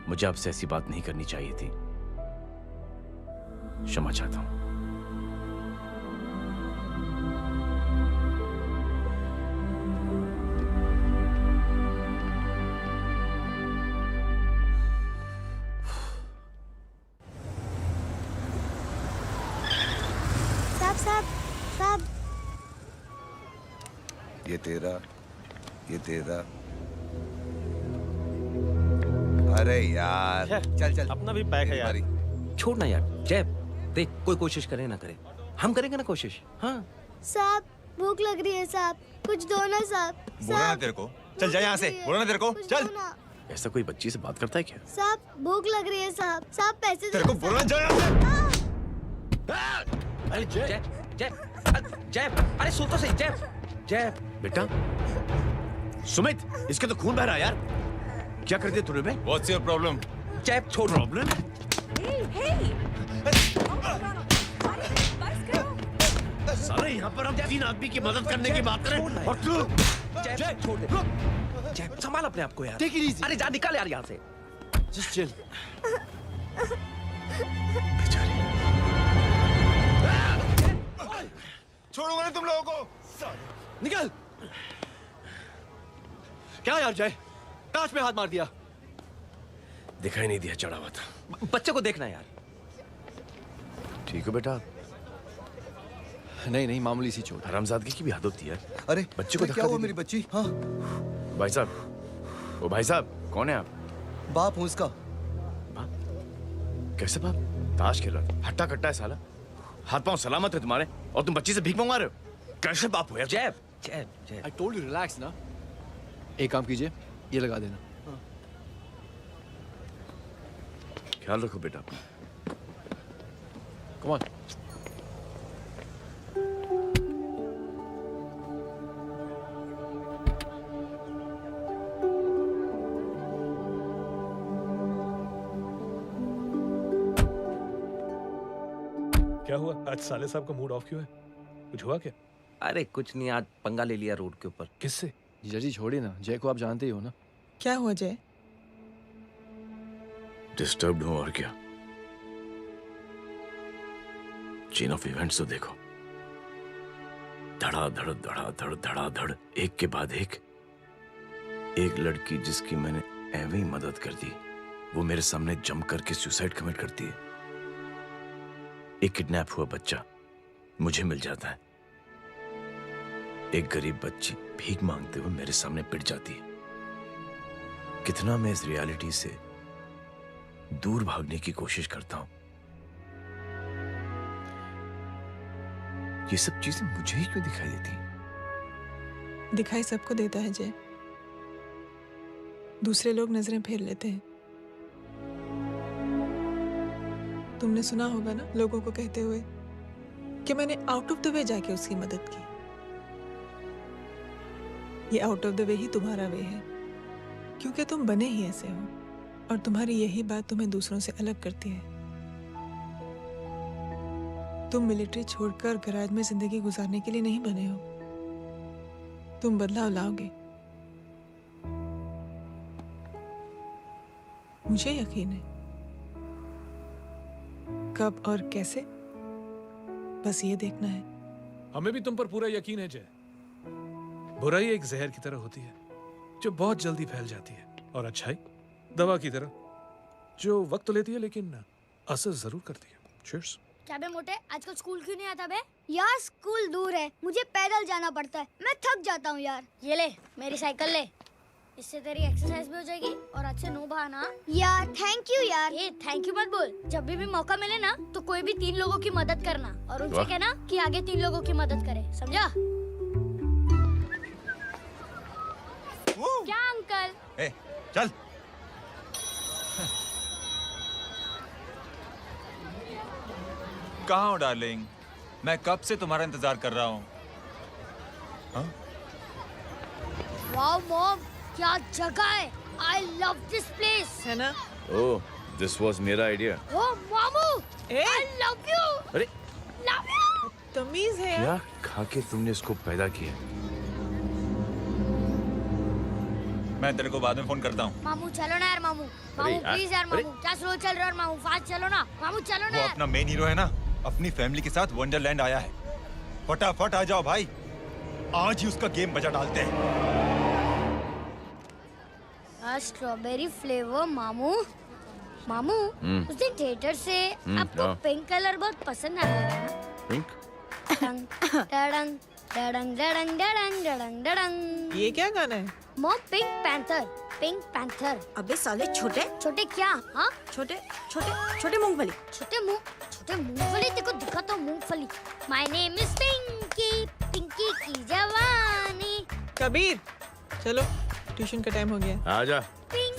मुझे आपसे ऐसी बात नहीं करनी चाहिए थी, क्षमा चाहता हूं। साहब, ये तेरा, ये तेरा। अरे यार चल चल, अपना भी पैक है यार। छोड़ ना यार, जय देख, कोई कोशिश करे ना करे, हम करेंगे ना कोशिश। हाँ साहब भूख लग रही है साहब, कुछ दो ना साहब। बोला ना तेरे को, चल जा यहाँ से, बोला ना तेरे को, चल। ऐसा कोई बच्ची से बात करता है क्या? साहब भूख लग रही है साहब, साहब पैसे तेरे को बोला जा यहाँ से। अरे जय जय जय, अरे सुन तो सही जय। जय बेटा, सुमित, इसके तो खून बह रहा है यार, क्या कर दिया तूने? What's your problem? जय छोड़। प्रॉब्लम? सारे यहाँ पर हम 3 आदमी की मदद करने की बात करें और तू जय छोड़ दे। जय संभाल अपने आप को यार। Take it easy. अरे जा, निकल यार यहाँ से। Just chill. छोड़ो मैंने तुम लोगों को, निकल। क्या यार जय, कांच पे हाथ मार दिया। दिखाई नहीं दिया, चढ़ा हुआ था। बच्चे को देखना यार। ठीक हो बेटा? नहीं नहीं, मामूली सी चोट। हरामजादगी की भी हद होती है। अरे बच्चे को क्या हुआ मेरी बच्ची? हाँ भाई साहब, ओ भाई साहब, कौन है आप? बाप हूँ इसका। कैसे बाप? ताश खेल रहा था, हट्टा कट्टा है साला, हाथ पांव सलामत है तुम्हारे और तुम बच्ची से भीख मंगवा रहे हो? कैसे बाप हो यार? जय जय जय, I told you relax ना। एक काम कीजिए, ये लगा देना। ख्याल रखो बेटा। Come on। क्या हुआ आज साले साहब का मूड ऑफ क्यों है? कुछ हुआ क्या? अरे कुछ नहीं, आज पंगा ले लिया रोड के ऊपर। किससे? जीजा जी छोड़िए ना, जय को आप जानते ही हो ना। क्या हुआ जय? डिस्टर्ब्ड हूं और क्या। चेन ऑफ इवेंट्स तो देखो, धड़ाधड़ धड़ाधड़ धड़ाधड़, एक के बाद एक लड़की जिसकी मैंने एवं ही मदद कर दी, वो मेरे सामने जम करके सुसाइड कमिट करती है। एक किडनैप हुआ बच्चा मुझे मिल जाता है। एक गरीब बच्ची भीख मांगते हुए मेरे सामने पिट जाती है। कितना मैं इस रियलिटी से दूर भागने की कोशिश करता हूं। ये सब चीजें मुझे ही क्यों दिखाई देती हैं? दिखाई सबको देता है जय, दूसरे लोग नजरें फेर लेते हैं। तुमने सुना होगा ना लोगों को कहते हुए कि मैंने आउट ऑफ द वे जाके उसकी मदद की। ये आउट ऑफ द वे ही तुम्हारा वे है, क्योंकि तुम बने ही ऐसे हो और तुम्हारी यही बात तुम्हें दूसरों से अलग करती है। तुम मिलिट्री छोड़कर गैराज में जिंदगी गुजारने के लिए नहीं बने हो। तुम बदलाव लाओगे, मुझे यकीन है। कब और कैसे, बस ये देखना है। हमें भी तुम पर पूरा यकीन है जय। बुराई एक जहर की तरह होती है जो बहुत जल्दी फैल जाती है, और अच्छाई दवा की तरह जो वक्त तो लेती है लेकिन असर जरूर करती है। चीयर्स। क्या बे मोटे, आजकल स्कूल क्यों नहीं आता बे? यार स्कूल दूर है, मुझे पैदल जाना पड़ता है, मैं थक जाता हूँ यार। ये ले मेरी साइकिल ले, इससे तेरी एक्सरसाइज भी हो जाएगी और आज से नो बहाना। यार थैंक यू यार। ये थैंक यू मत बोल, जब भी मौका मिले ना तो कोई भी 3 लोगों की मदद करना और उनसे कहना कि आगे 3 लोगों की मदद करे, समझा? क्या अंकल? ए, चल। कहाँ हो डार्लिंग? मैं कब से तुम्हारा इंतजार कर रहा हूँ। वाओ मॉम, क्या जगह है। I love this place. है ना? ओह, दिस वाज मेरा आइडिया। ओह मामू, I love you. अरे Love you. तमीज है क्या खा के तुमने इसको पैदा किया? मैं तेरे को बाद में फोन करता हूँ। मामू चलो ना यार, मामू प्लीज यार, मामू क्या स्लो चल रहा है मामू, फास्ट चलो ना मामू, चलो ना वो यार। अपना मेन हीरो है ना, अपनी फैमिली के साथ वंडरलैंड आया है। फटाफट आ जाओ भाई, आज ही उसका गेम बजा डालते हैं। स्ट्रॉबेरी फ्लेवर मामू। मामू उस दिन थिएटर से आपको पिंक कलर बहुत पसंद आया है ना? पिंक? डडंग डडंग डडंग डडंग डडंग डडंग डडंग। ये क्या गाना है? Mom pink panther, pink panther. अबे साले छोटे छोटे क्या? हाँ छोटे छोटे छोटे मूंगफली। छोटे मूंगफली, देखो दिखा तो मूंगफली। My name is Pinky, Pinky की जवानी। कबीर चलो, ट्यूशन का टाइम हो गया। आजा,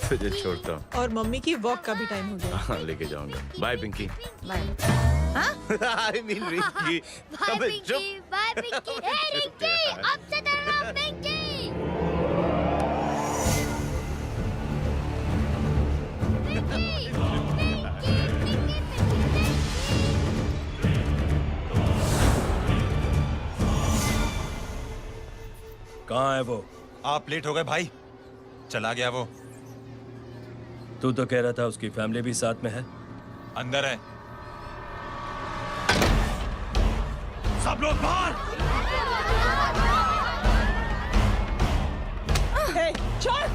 तुझे छोड़ता हूँ। और मम्मी की वॉक का भी टाइम हो गया। हाँ, लेके जाऊंगा। Bye Pinky. Bye. I mean Rinky. Bye Pinky, bye Pinky. Hey Rinky, अब से तेरा नाम पिंकी। कहाँ है वो? आप लेट हो गए भाई, चला गया वो। तू तो कह रहा था उसकी फैमिली भी साथ में है। अंदर है। सब लोग बाहर। छोड़।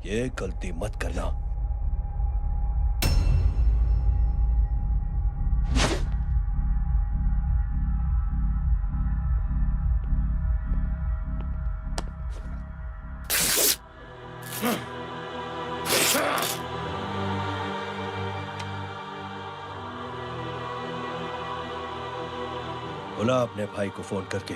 ये गलती मत करना। बुला अपने भाई को फोन करके।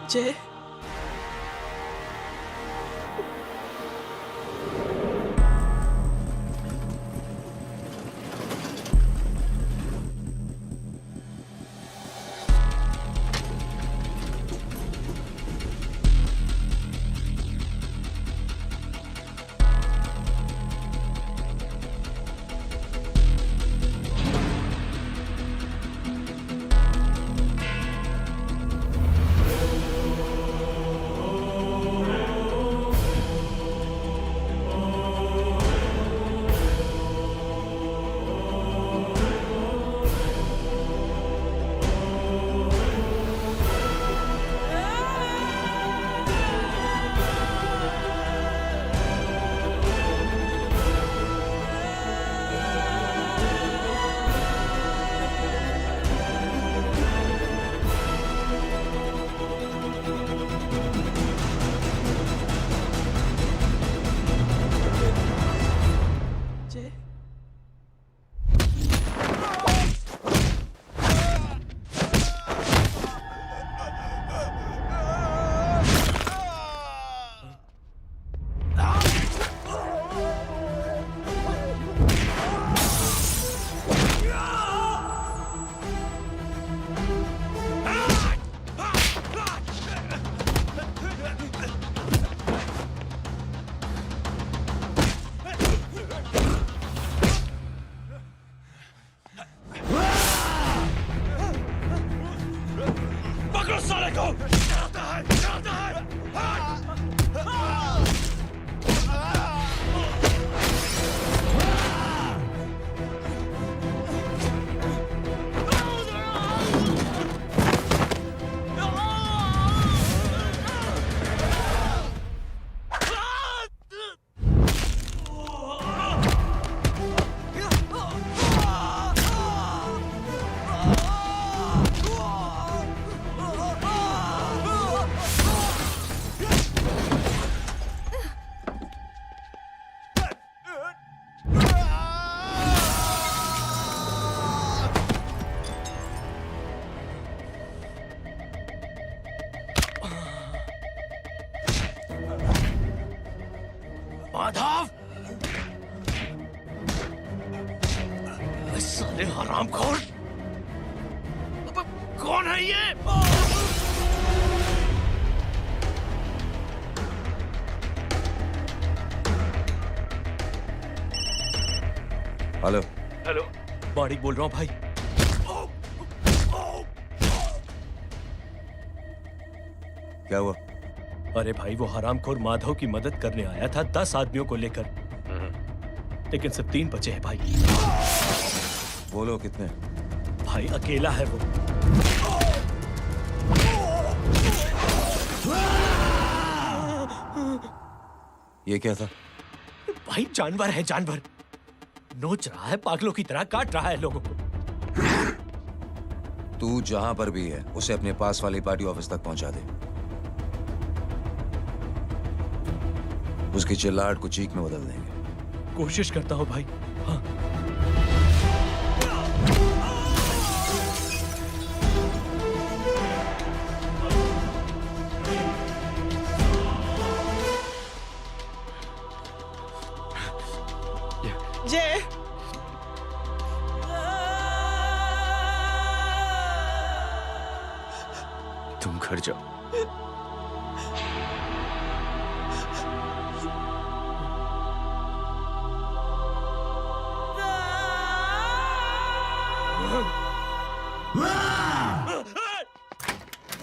जय, पकड़ो साले को। माधव, साले हरामखोर, कौन है ये? हेलो। हेलो, बारिक बोल रहा हूँ भाई। क्या हुआ? अरे भाई, वो हरामखोर माधव की मदद करने आया था 10 आदमियों को लेकर, लेकिन सिर्फ 3 बचे हैं भाई। बोलो कितने? भाई अकेला है वो। ये क्या था? भाई जानवर है, जानवर। नोच रहा है, पागलों की तरह काट रहा है लोगों को। तू जहां पर भी है उसे अपने पास वाली पार्टी ऑफिस तक पहुंचा दे। उसकी चिल्लाहट को चीख में बदल देंगे। कोशिश करता हूँ भाई। हाँ। जय, तुम घर जाओ।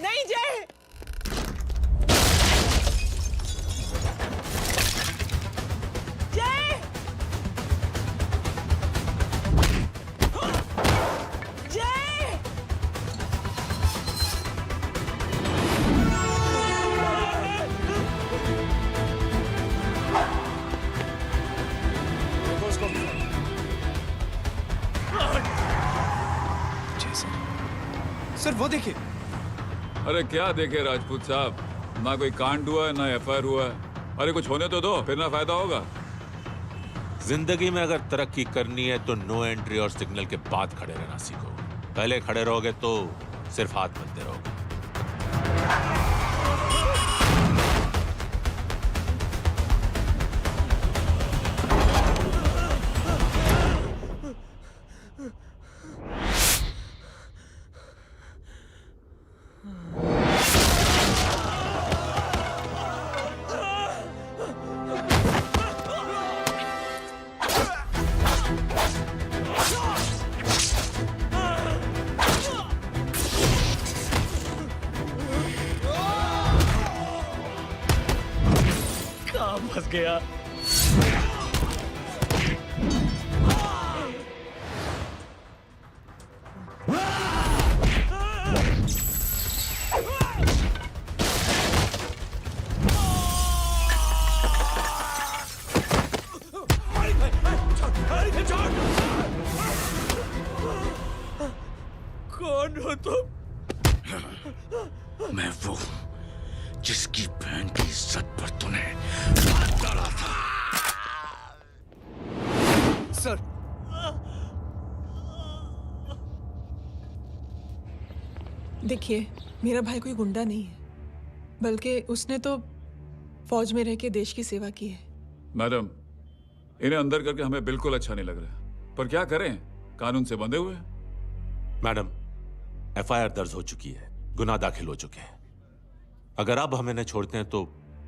नहीं जय। जय, जय, सर वो देखिए। अरे क्या देखे राजपूत साहब, ना कोई कांड हुआ है ना एफआईआर हुआ है। अरे कुछ होने तो दो, फिर ना फायदा होगा। जिंदगी में अगर तरक्की करनी है तो नो एंट्री और सिग्नल के बाद खड़े रहना सीखो। पहले खड़े रहोगे तो सिर्फ हाथ मिलते रहोगे। फंस गया। कौन हो तुम? मैं वो जिसकी बहन की इज्जत पर तूने हाथ डाला था। सर, देखिए, मेरा भाई कोई गुंडा नहीं है, बल्कि उसने तो फौज में रह के देश की सेवा की है। मैडम, इन्हें अंदर करके हमें बिल्कुल अच्छा नहीं लग रहा, पर क्या करें, कानून से बंधे हुए हैं। मैडम, एफआईआर दर्ज हो चुकी है, गुनाह दाखिल हो चुके हैं। अगर अब हम इन्हें छोड़ते हैं तो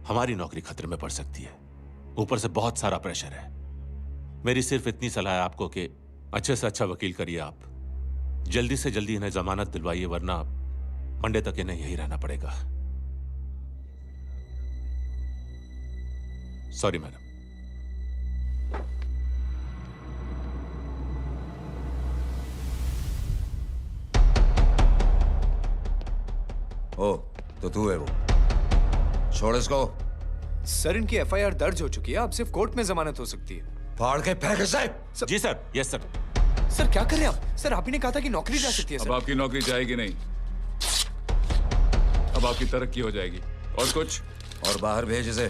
हमारी नौकरी खतरे में पड़ सकती है। ऊपर से बहुत सारा प्रेशर है। मेरी सिर्फ इतनी सलाह है आपको कि अच्छे से अच्छा वकील करिए आप। जल्दी से जल्दी इन्हें जमानत दिलवाइए, वरना मंडे तक इन्हें यही रहना पड़ेगा। Sorry madam. ओ, तो तू है वो। छोड़ इसको। सर, इनकी एफआईआर दर्ज हो चुकी है, अब सिर्फ कोर्ट में जमानत हो सकती है। फाड़ के फेंक इसे। जी सर। Yes sir. सर क्या कर रहे हैं आप? सर, आप ही ने कहा था कि नौकरी जा सकती है। अब आपकी नौकरी जाएगी नहीं, अब आपकी तरक्की हो जाएगी। और कुछ? और बाहर भेज इसे।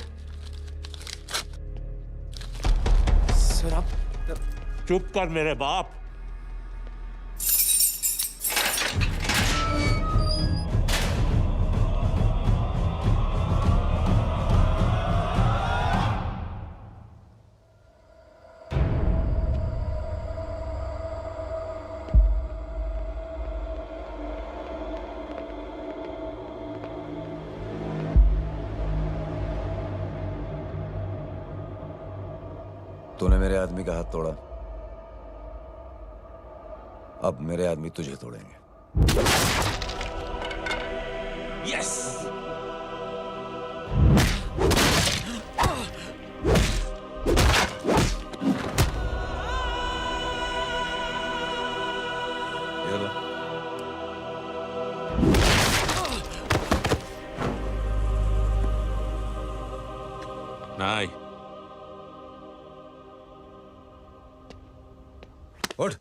सर आप चुप कर मेरे बाप। तूने मेरे आदमी का हाथ तोड़ा, अब मेरे आदमी तुझे तोड़ेंगे। यस। ये लो। नहीं। उठ।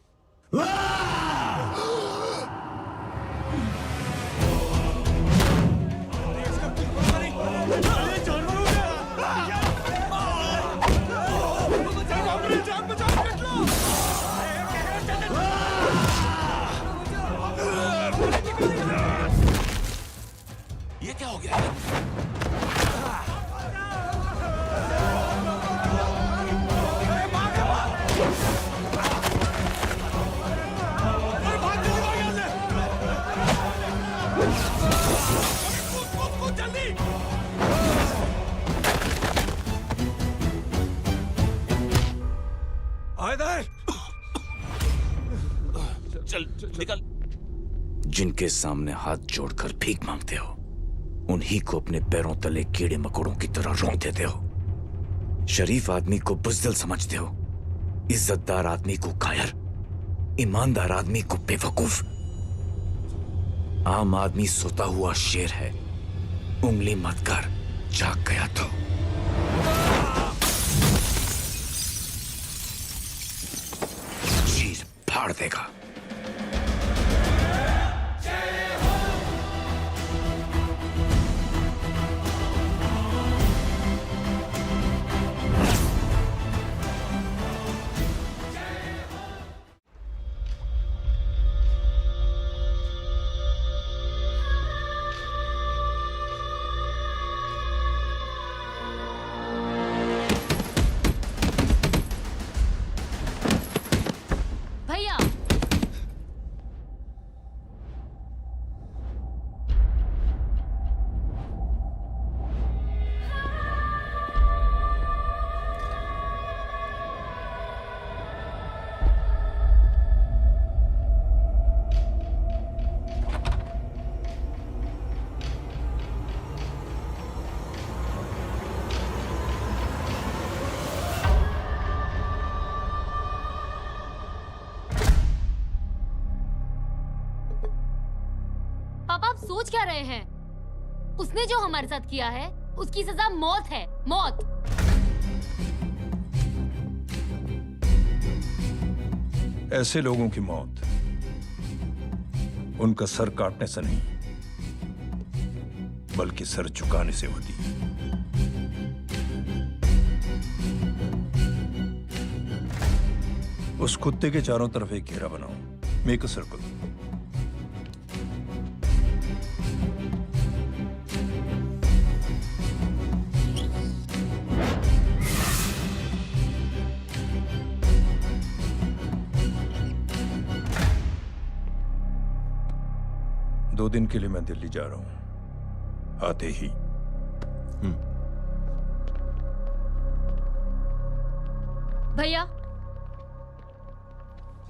ये क्या हो गया? चल निकल। जिनके सामने हाथ जोड़कर भीख मांगते हो, उन्हीं को अपने पैरों तले कीड़े मकोड़ों की तरह रौंद देते हो। शरीफ आदमी को बुज़दिल समझते हो, इज्जतदार आदमी को कायर, ईमानदार आदमी को बेवकूफ। आम आदमी सोता हुआ शेर है, उंगली मत कर, जाग गया तो। चीर फाड़ देगा। भैया, पापा आप सोच क्या रहे हैं? उसने जो हमारे साथ किया है, उसकी सजा मौत है, मौत। ऐसे लोगों की मौत उनका सर काटने से नहीं, बल्कि सर झुकाने से होती है। उस कुत्ते के चारों तरफ एक घेरा बनाओ, मेक अ सर्कल। दो दिन के लिए मैं दिल्ली जा रहा हूं, आते ही। भैया,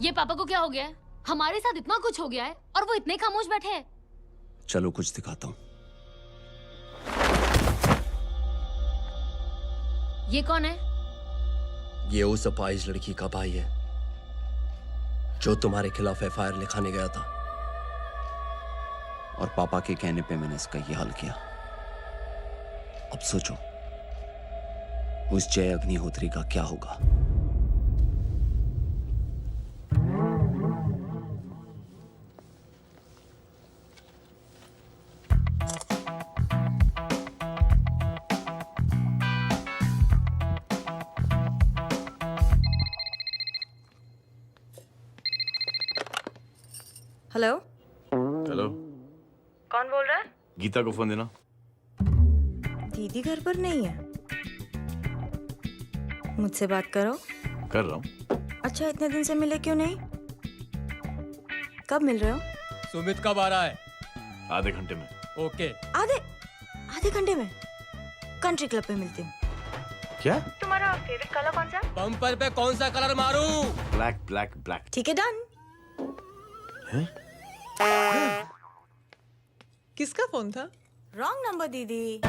ये पापा को क्या हो गया है? हमारे साथ इतना कुछ हो गया है और वो इतने खामोश बैठे हैं। चलो कुछ दिखाता हूं। ये कौन है? ये उस अपाहिज लड़की का भाई है जो तुम्हारे खिलाफ एफआईआर लिखाने गया था। और पापा के कहने पे मैंने इसका ये हाल किया। अब सोचो उस जय अग्निहोत्री का क्या होगा। हेलो। हेलो, कौन बोल रहा है? गीता को फोन देना। दीदी घर पर नहीं है। मुझसे बात करो। कर रहा हूँ। अच्छा, इतने दिन से मिले क्यों नहीं? कब मिल रहे हो? सुमित कब आ रहा है? आधे घंटे में। ओके। आधे घंटे में कंट्री क्लब पे मिलती हूँ। क्या? तुम्हारा फेवरेट कलर कौन सा? बम्पर पे कौन सा कलर मारूं? Black black black. ठीक है, डन। किसका फोन था? रॉन्ग नंबर दीदी।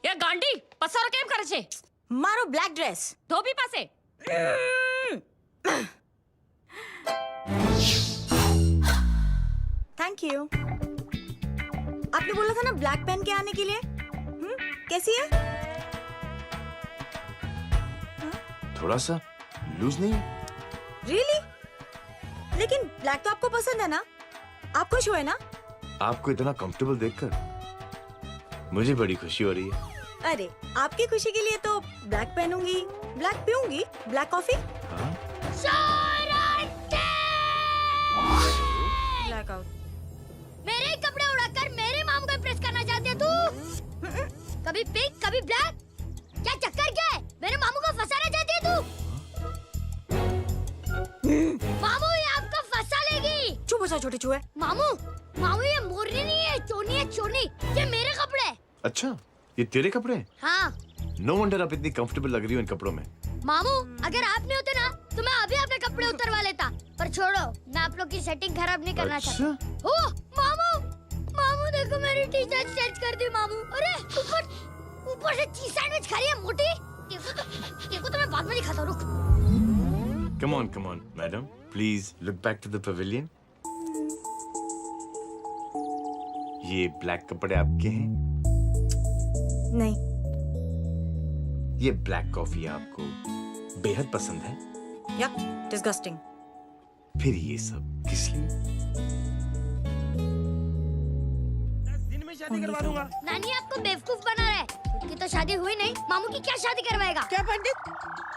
ये गांडी पसार केम करे छे? मारो ब्लैक ड्रेस धोबी पासे। Thank you. आपने बोला था ना ब्लैक पेन के आने के लिए। कैसी है? थोड़ा सा लूज नहीं? रियली? लेकिन ब्लैक तो आपको पसंद है ना? आप खुश हुए ना? आपको इतना कंफर्टेबल देखकर मुझे बड़ी खुशी हो रही है। अरे, आपकी खुशी के लिए तो ब्लैक पहनूंगी, ब्लैक पीऊंगी, ब्लैक कॉफी। Black out. मेरे कपड़े उड़ाकर मेरे मामू को इम्प्रेस करना चाहती है तू? कभी पिंक, कभी ब्लैक। क्या चक्कर क्या है? मेरे मामू को फंसाना चाहती है तू? मामू ये आपको फंसा लेगी। चुप हो जा छोटे चूहे। मामू ये मोरनी नहीं है, चोनी है चोनी। ये मेरे कपड़े हैं। अच्छा, ये तेरे कपड़े हैं? हाँ। नो वंडर आप इतनी कंफर्टेबल लग रही हो इन कपड़ों में। मामू अगर आप नहीं होते ना तो मैं अभी अपने कपड़े उतरवा लेता। पर छोड़ो, मैं आप लोग की सेटिंग खराब नहीं करना चाहता। ओह मामू देखो मेरी टी शर्ट चेंज कर दी मामू। अरे ऊपर से चीज सैंडविच खा रही है मोटी। देखो तो मैं बाद में दिखाता हूँ, रुक। Come on, madam. Please look back to the pavilion. ये ब्लैक कपड़े आपके हैं? नहीं। ये ब्लैक कॉफी आपको बेहद पसंद है? या डिस्गस्टिंग। फिर ये सब किस लिए? शादी करवा दूंगा। नानी आपको बेवकूफ बना रहा है। खुद की तो शादी हुई नहीं, मामू की क्या शादी करवाएगा? क्या पंडित,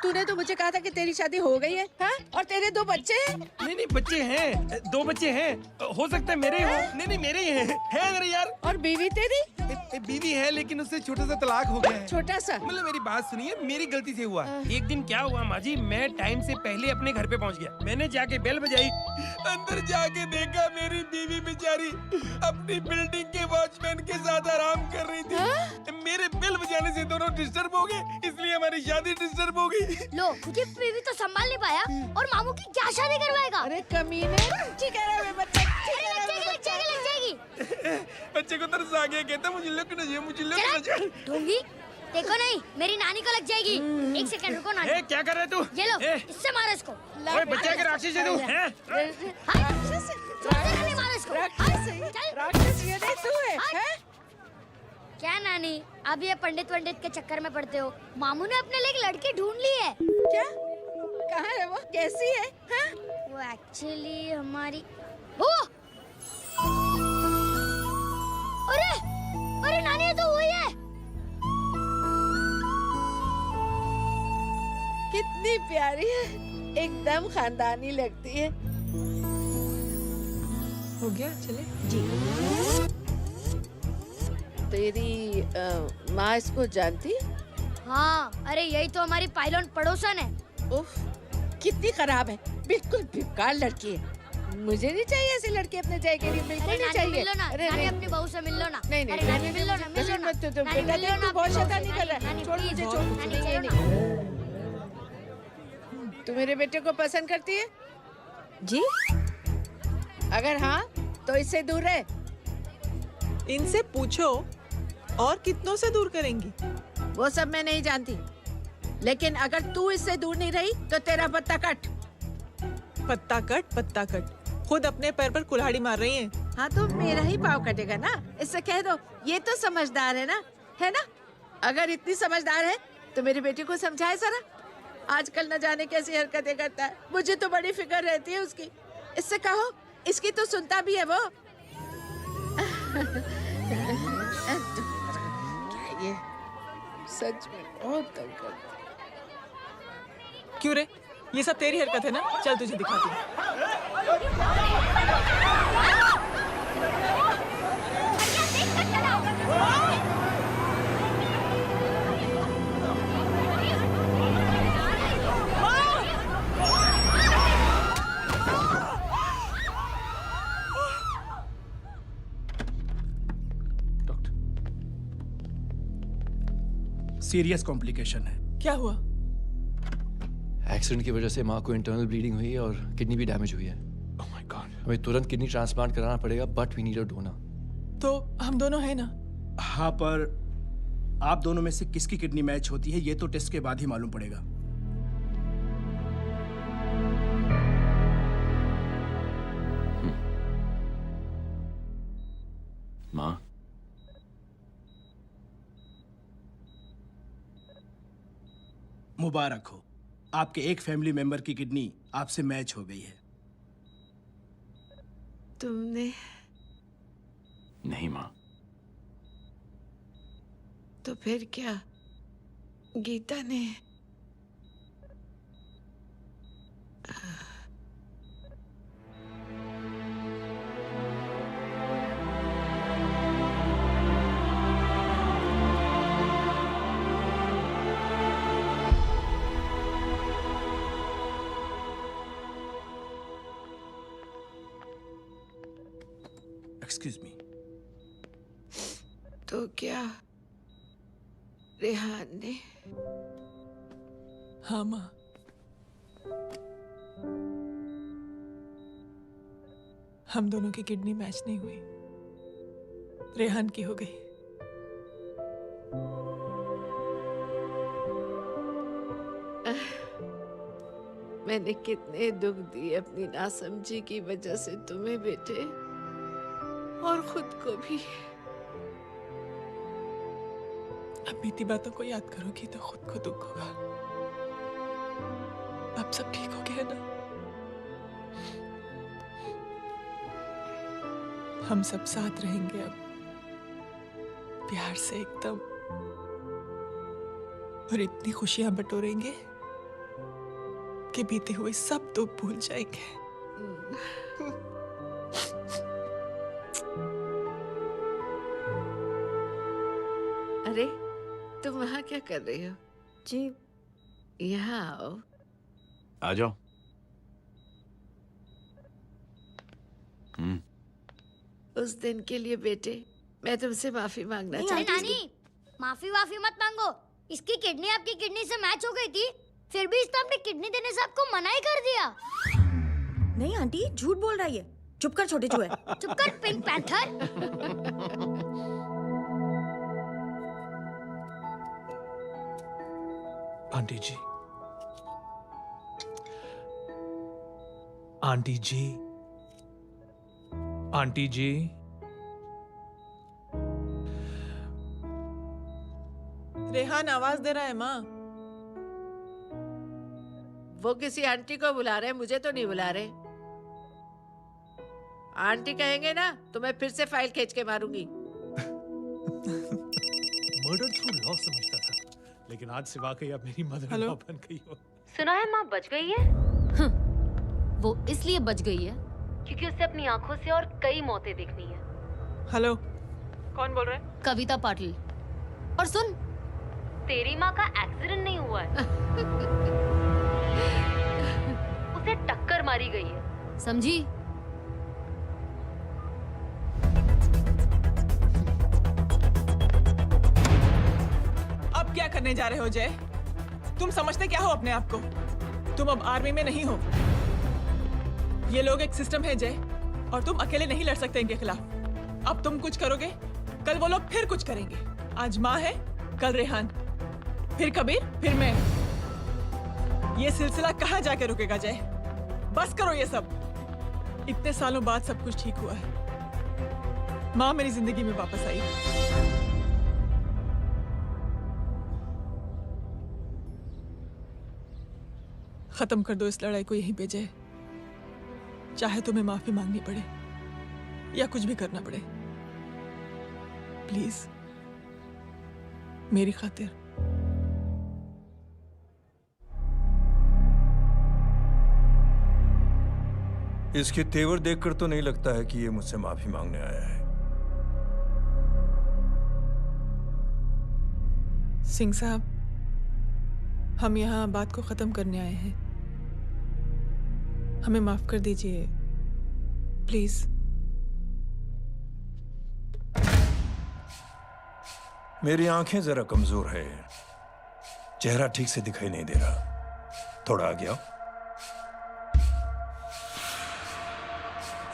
तूने तो मुझे कहा था कि तेरी शादी हो गई है, हाँ? और तेरे 2 बच्चे हैं? नहीं बच्चे हैं, 2 बच्चे हैं। हो सकता है मेरे हो। नहीं मेरे ही हैं। है मेरे यार। और बीवी तेरी? बीवी है लेकिन उससे छोटा सा तलाक हो गया है। छोटा सा? मतलब मेरी बात सुनिए, मेरी गलती से हुआ। एक दिन क्या हुआ माँ जी, मैं टाइम से पहले अपने घर पे पहुँच गया। मैंने जाके बेल बजाई, अंदर जाके देखा मेरी बीवी बेचारी अपनी बिल्डिंग के वॉचमैन के साथ आराम कर रही थी। मेरे बेल बजाने से दोनों डिस्टर्ब हो गए, इसलिए हमारी शादी डिस्टर्ब हो गई। लो, मुझे बीवी तो संभाल नहीं पाया और मामू की क्या शादी करवाएगा? अरे कमीने, ठीक है रे बच्चे, लग जाएगी। बच्चे को तरस आ गया, कहता मुझे लगना चाहिए, मुझे लगना चाहिए। ढूंढी देखो नहीं, मेरी नानी को लग जाएगी। 1 सेकंड रुको नानी। क्या कर रहे तू? ये लो, इससे मारो इसको। ओए बच्चा के राक्षस है तू, हैं? मारो इसको। राक्षस ये नहीं तू है, हैं? क्या नानी, अब ये पंडित के चक्कर में पड़ते हो? मामू ने अपने लिए एक लड़की ढूंढ ली है। क्या? कहाँ है वो? कैसी है? हाँ? वो एक्चुअली हमारी अरे नानी, ये तो वही है। कितनी प्यारी है, एकदम खानदानी लगती है। हो गया, चले जी। तेरी माँ इसको जानती है? हाँ, अरे यही तो हमारी पाइलॉन पड़ोसन है। उफ, कितनी खराब है, बिल्कुल बेकार लड़की है। मुझे नहीं चाहिए ऐसी लड़की अपने जय के लिए, बिल्कुल नहीं चाहिए। मिल लो ना, अरे नानी नहीं अपनी बहू से मिल लो ना। नहीं नहीं अरे नानी नहीं, मिल लो ना, मिल लो ना। मत तो नानी बेटा मिल लो देख ना तू बहुत अपनी बहू शैतानी से, कर रहा है। नानी, छोड़ प्लीज, मुझे, छोड़, छोड़ नानी, मुझे, छोड़ो नहीं। तू मेरे बेटे को पसंद करती है? जी? अगर हाँ तो इससे दूर रहे। इनसे पूछो और कितनों से दूर करेंगी? वो सब मैं नहीं जानती, लेकिन अगर तू इससे दूर नहीं रही तो तेरा पत्ता कट। पत्ता कट, पत्ता कट। खुद अपने पैर पर कुल्हाड़ी मार रही हैं। हाँ तो मेरा ही पाँव कटेगा ना, इससे कह दो ये तो समझदार है ना? अगर इतनी समझदार है तो मेरे बेटे को समझाए जरा। आजकल न जाने कैसी हरकतें करता है, मुझे तो बड़ी फिक्र रहती है उसकी। इससे कहो, इसकी तो सुनता भी है वो। क्या ये सच में बहुत तंग करता है। क्यों रे? ये सब तेरी हरकत है ना? चल तुझे दिखाती हूँ। सीरियस कॉम्प्लिकेशन है। क्या हुआ? एक्सीडेंट की वजह से माँ को इंटरनल ब्लीडिंग हुई है और किडनी भी डैमेज हुई है। Oh my god. हमें तुरंत किडनी ट्रांसप्लांट कराना पड़ेगा, but we need a donor. तो हम दोनों हैं ना? हाँ, पर आप दोनों में से किसकी किडनी मैच होती है ये तो टेस्ट के बाद ही मालूम पड़ेगा। माँ, मुबारक हो, आपके एक फैमिली मेंबर की किडनी आपसे मैच हो गई है। तुमने? नहीं माँ। तो फिर क्या गीता ने? Excuse me. तो क्या रेहान ने? हाँ माँ। हम दोनों की किडनी मैच नहीं हुई, रेहान की हो गई। मैंने कितने दुख दिए अपनी नासमझी की वजह से तुम्हें बेटे, और खुद को भी। अब बीती बातों को याद करोगी तो खुद को दुख होगा। अब सब ठीक हो गया ना? हम सब साथ रहेंगे अब, प्यार से एकदम, और इतनी खुशियां बटोरेंगे कि बीते हुए सब दुख भूल जाएंगे। अरे तुम वहाँ क्या कर रही हो? जी यहाँ आओ। आ जाओ। उस दिन के लिए बेटे मैं तुमसे माफी मांगना चाहती हूँ। नानी, माफी वाफी मत मांगो। इसकी किडनी आपकी किडनी से मैच हो गई थी, फिर भी इसने अपनी किडनी देने से आपको मना ही कर दिया। नहीं आंटी, झूठ बोल रही है। चुप कर छोटे चूहे। चुप कर पिंक पैंथर। आंटी जी, आंटी जी, आंटी जी, रेहान आवाज दे रहा है माँ। वो किसी आंटी को बुला रहे हैं, मुझे तो नहीं बुला रहे। आंटी कहेंगे ना तो मैं फिर से फाइल खींच के मारूंगी। मर्डर थ्रू लॉ समझता था, लेकिन आज से वाकई अब मेरी मदर इन लॉ बन गई हो। सुना है माँ बच गई है। वो इसलिए बच गई है क्योंकि उसे अपनी आंखों से और कई मौतें देखनी है। हेलो, कौन बोल रहे हैं? कविता पाटिल। और सुन, तेरी माँ का एक्सीडेंट नहीं हुआ है, उसे टक्कर मारी गई है, समझी? करने जा रहे हो जय? तुम समझते क्या हो अपने आप को? तुम अब आर्मी में नहीं हो। ये लोग एक सिस्टम है जय, और तुम अकेले नहीं लड़ सकते इनके खिलाफ। अब तुम कुछ करोगे, कल वो लोग फिर कुछ करेंगे। आज माँ है, कल रेहान, फिर कबीर, फिर मैं। ये सिलसिला कहाँ जाके रुकेगा जय? बस करो ये सब। इतने सालों बाद सब कुछ ठीक हुआ है। माँ मेरी जिंदगी में वापस आई। खत्म कर दो इस लड़ाई को यहीं पे जय। चाहे तुम्हें माफी मांगनी पड़े या कुछ भी करना पड़े, प्लीज मेरी खातिर। इसके तेवर देखकर तो नहीं लगता है कि ये मुझसे माफी मांगने आया है। सिंह साहब, हम यहाँ बात को खत्म करने आए हैं। हमें माफ कर दीजिए प्लीज। मेरी आंखें जरा कमजोर है, चेहरा ठीक से दिखाई नहीं दे रहा। थोड़ा आगे आओ,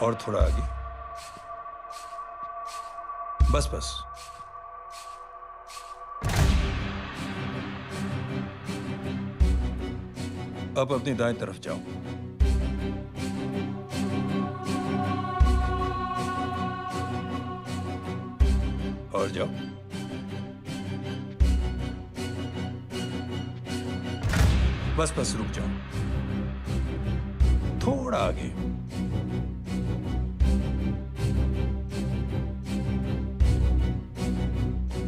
और थोड़ा आगे। बस बस। अब अपनी दाएं तरफ जाओ। और जाओ। बस बस रुक जाओ, थोड़ा आगे।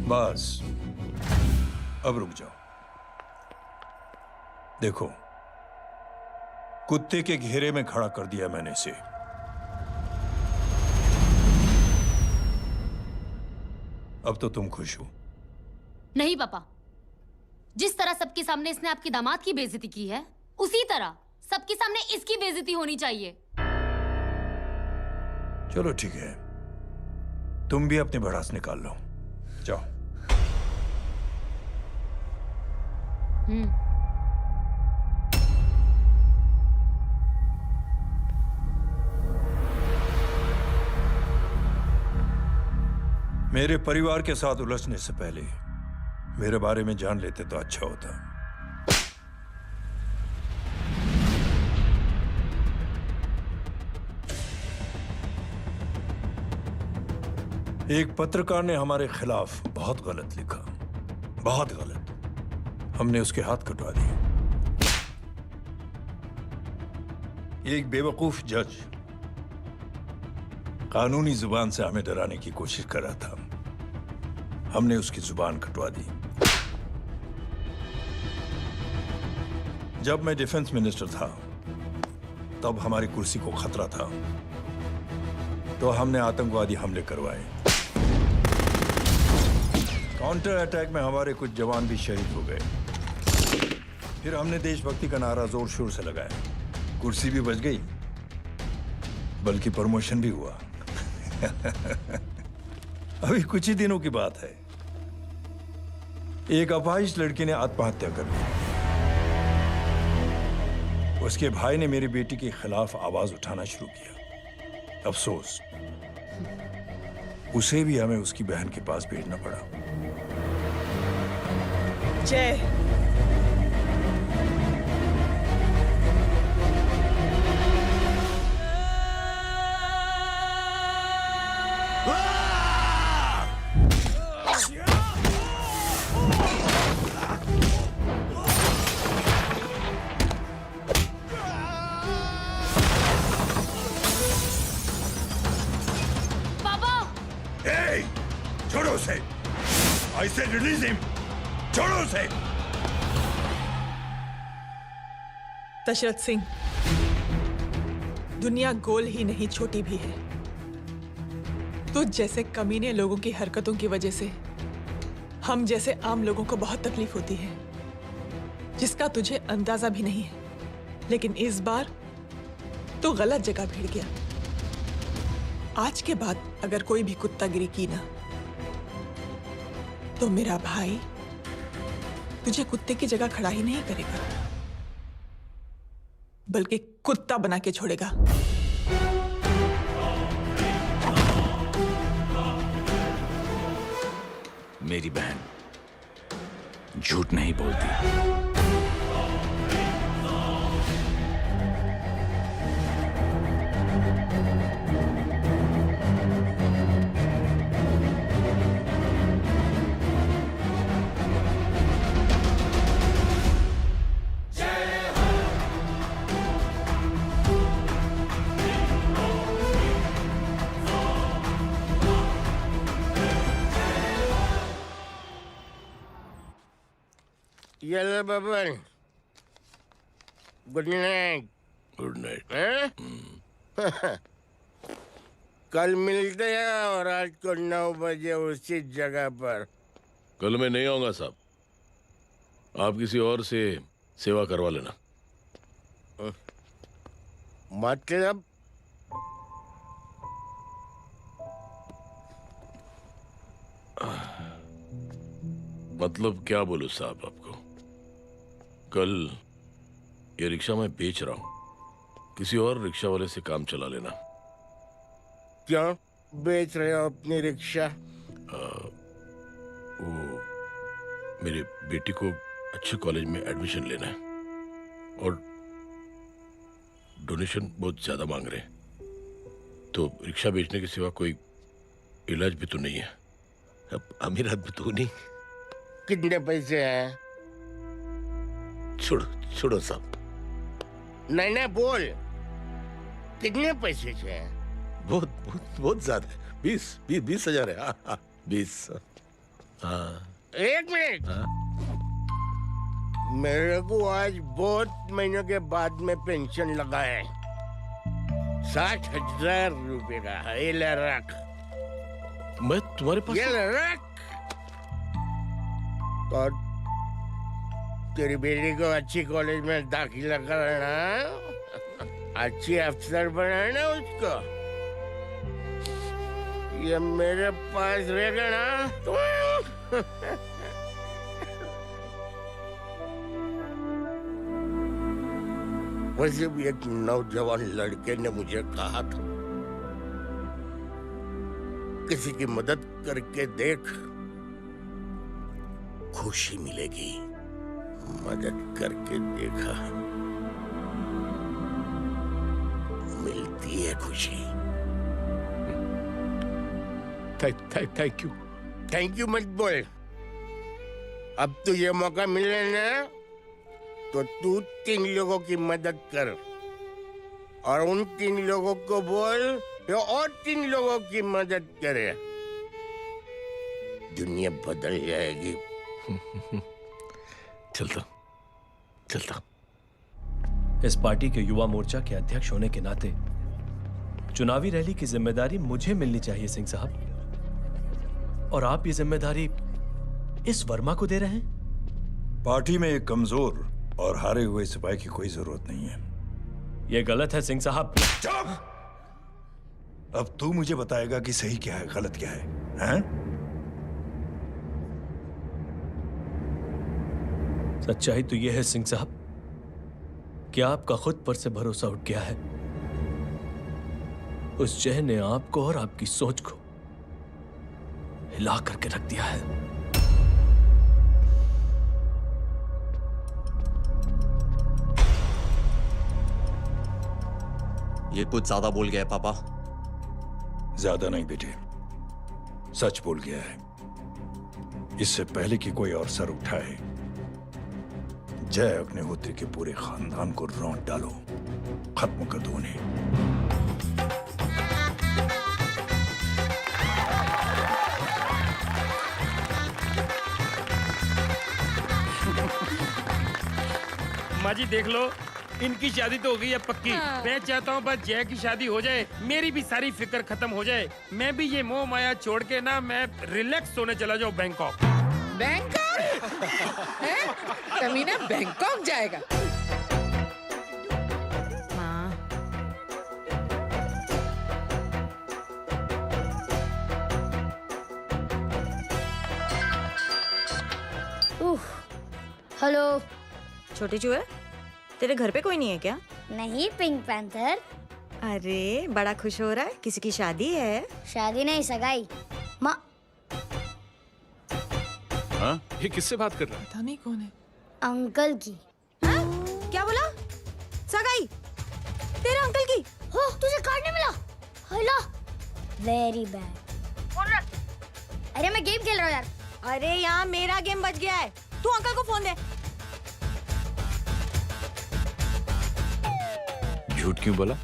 बस अब रुक जाओ। देखो, कुत्ते के घेरे में खड़ा कर दिया मैंने इसे। अब तो तुम खुश हो? नहीं पापा, जिस तरह सबके सामने इसने आपकी दामाद की बेइज्जती की है, उसी तरह सबके सामने इसकी बेइज्जती होनी चाहिए। चलो ठीक है, तुम भी अपनी भड़ास निकाल लो। जाओ। मेरे परिवार के साथ उलझने से पहले मेरे बारे में जान लेते तो अच्छा होता। एक पत्रकार ने हमारे खिलाफ बहुत गलत लिखा, बहुत गलत। हमने उसके हाथ कटवा दिए। एक बेवकूफ जज कानूनी जुबान से हमें डराने की कोशिश कर रहा था, हमने उसकी जुबान कटवा दी। जब मैं डिफेंस मिनिस्टर था, तब हमारी कुर्सी को खतरा था, तो हमने आतंकवादी हमले करवाए। काउंटर अटैक में हमारे कुछ जवान भी शहीद हो गए। फिर हमने देशभक्ति का नारा जोर शोर से लगाया। कुर्सी भी बच गई, बल्कि प्रमोशन भी हुआ। अभी कुछ ही दिनों की बात है, एक अपाहिज लड़की ने आत्महत्या कर ली। उसके भाई ने मेरी बेटी के खिलाफ आवाज उठाना शुरू किया। अफसोस, उसे भी हमें उसकी बहन के पास भेजना पड़ा। जय, छोड़ो उसे। I said release him. छोड़ो उसे। दशरथ सिंह, दुनिया गोल ही नहीं छोटी भी है। तो जैसे कमीने लोगों की हरकतों की वजह से हम जैसे आम लोगों को बहुत तकलीफ होती है, जिसका तुझे अंदाजा भी नहीं है। लेकिन इस बार तो गलत जगह भिड़ गया। आज के बाद अगर कोई भी कुत्तागिरी की ना, तो मेरा भाई तुझे कुत्ते की जगह खड़ा ही नहीं करेगा, बल्कि कुत्ता बना के छोड़ेगा। मेरी बहन झूठ नहीं बोलती। ये ले Baban, good night. Good night. कल मिलते हैं और रात को 9 बजे उसी जगह पर। कल मैं नहीं आऊंगा साहब, आप किसी और से सेवा करवा लेना। मतलब? मतलब क्या बोलूं साहब आपको। कल ये रिक्शा मैं बेच रहा हूं, किसी और रिक्शा वाले से काम चला लेना। क्यों बेच रहे हो अपनी रिक्शा? वो मेरे बेटी को अच्छे कॉलेज में एडमिशन लेना है और डोनेशन बहुत ज्यादा मांग रहे हैं, तो रिक्शा बेचने के सिवा कोई इलाज भी तो नहीं है। अब अमीर आदमी तो नहीं। कितने पैसे हैं? छोड़ो छोड़ो साहब। नहीं नहीं बोल, कितने पैसे हैं? बहुत बहुत बहुत ज्यादा है। 20,000 है। हाँ 20। हाँ 1 मिनट। मेरे को आज बहुत महीनों के बाद में पेंशन लगा है, 60,000 रुपए का। ये ले रख। मैं तुम्हारे पास? ये ले रख। और तेरी बेटी को अच्छी कॉलेज में दाखिला कराना, अच्छी अफसर बनाना उसको। ये मेरे पास रहेगा ना तो वैसे भी एक नौजवान लड़के ने मुझे कहा था, किसी की मदद करके देख, खुशी मिलेगी। मदद करके देखा, मिलती है खुशी। Thank you. थैंक यू मत बोल। अब तो ये मौका मिले ना, तो तू 3 लोगों की मदद कर और उन 3 लोगों को बोल जो और 3 लोगों की मदद करे। दुनिया बदल जाएगी। चलता। इस पार्टी के युवा मोर्चा के अध्यक्ष होने के नाते चुनावी रैली की जिम्मेदारी मुझे मिलनी चाहिए सिंह साहब, और आप ये जिम्मेदारी इस वर्मा को दे रहे हैं। पार्टी में एक कमजोर और हारे हुए सिपाही की कोई जरूरत नहीं है। ये गलत है सिंह साहब। अब तू मुझे बताएगा कि सही क्या है, गलत क्या है, हैं? सच्चाई तो यह है सिंह साहब कि आपका खुद पर से भरोसा उठ गया है। उस जय ने आपको और आपकी सोच को हिला करके रख दिया है। ये कुछ ज्यादा बोल गया है पापा। ज्यादा नहीं बेटे, सच बोल गया है। इससे पहले कि कोई और सर उठाए, जय अग्निहोत्री के पूरे खानदान को रौंद डालो, खत्म कर दो उन्हें। माँ जी देख लो, इनकी शादी तो हो गई है पक्की। हाँ। मैं चाहता हूँ बस जय की शादी हो जाए, मेरी भी सारी फिक्र खत्म हो जाए। मैं भी ये मोह माया छोड़ के ना, मैं रिलैक्स होने चला जाऊँ बैंकॉक। बैंकॉक? कमीना बैंकॉक जाएगा? हेलो। छोटे चूहे, तेरे घर पे कोई नहीं है क्या? नहीं, पिंक पैंथर। अरे बड़ा खुश हो रहा है, किसी की शादी है? शादी नहीं, सगाई। माँ। हाँ? ये किससे बात कर रहा है? पता नहीं कौन है। अंकल की। क्या बोला? सगाई? तेरे अंकल की? हो, तुझे कार्ड नहीं मिला? हेलो। Very bad. अरे मैं गेम खेल रहा हूँ यार। अरे यहाँ मेरा गेम बच गया है, तू अंकल को फोन दे। झूठ क्यों बोला?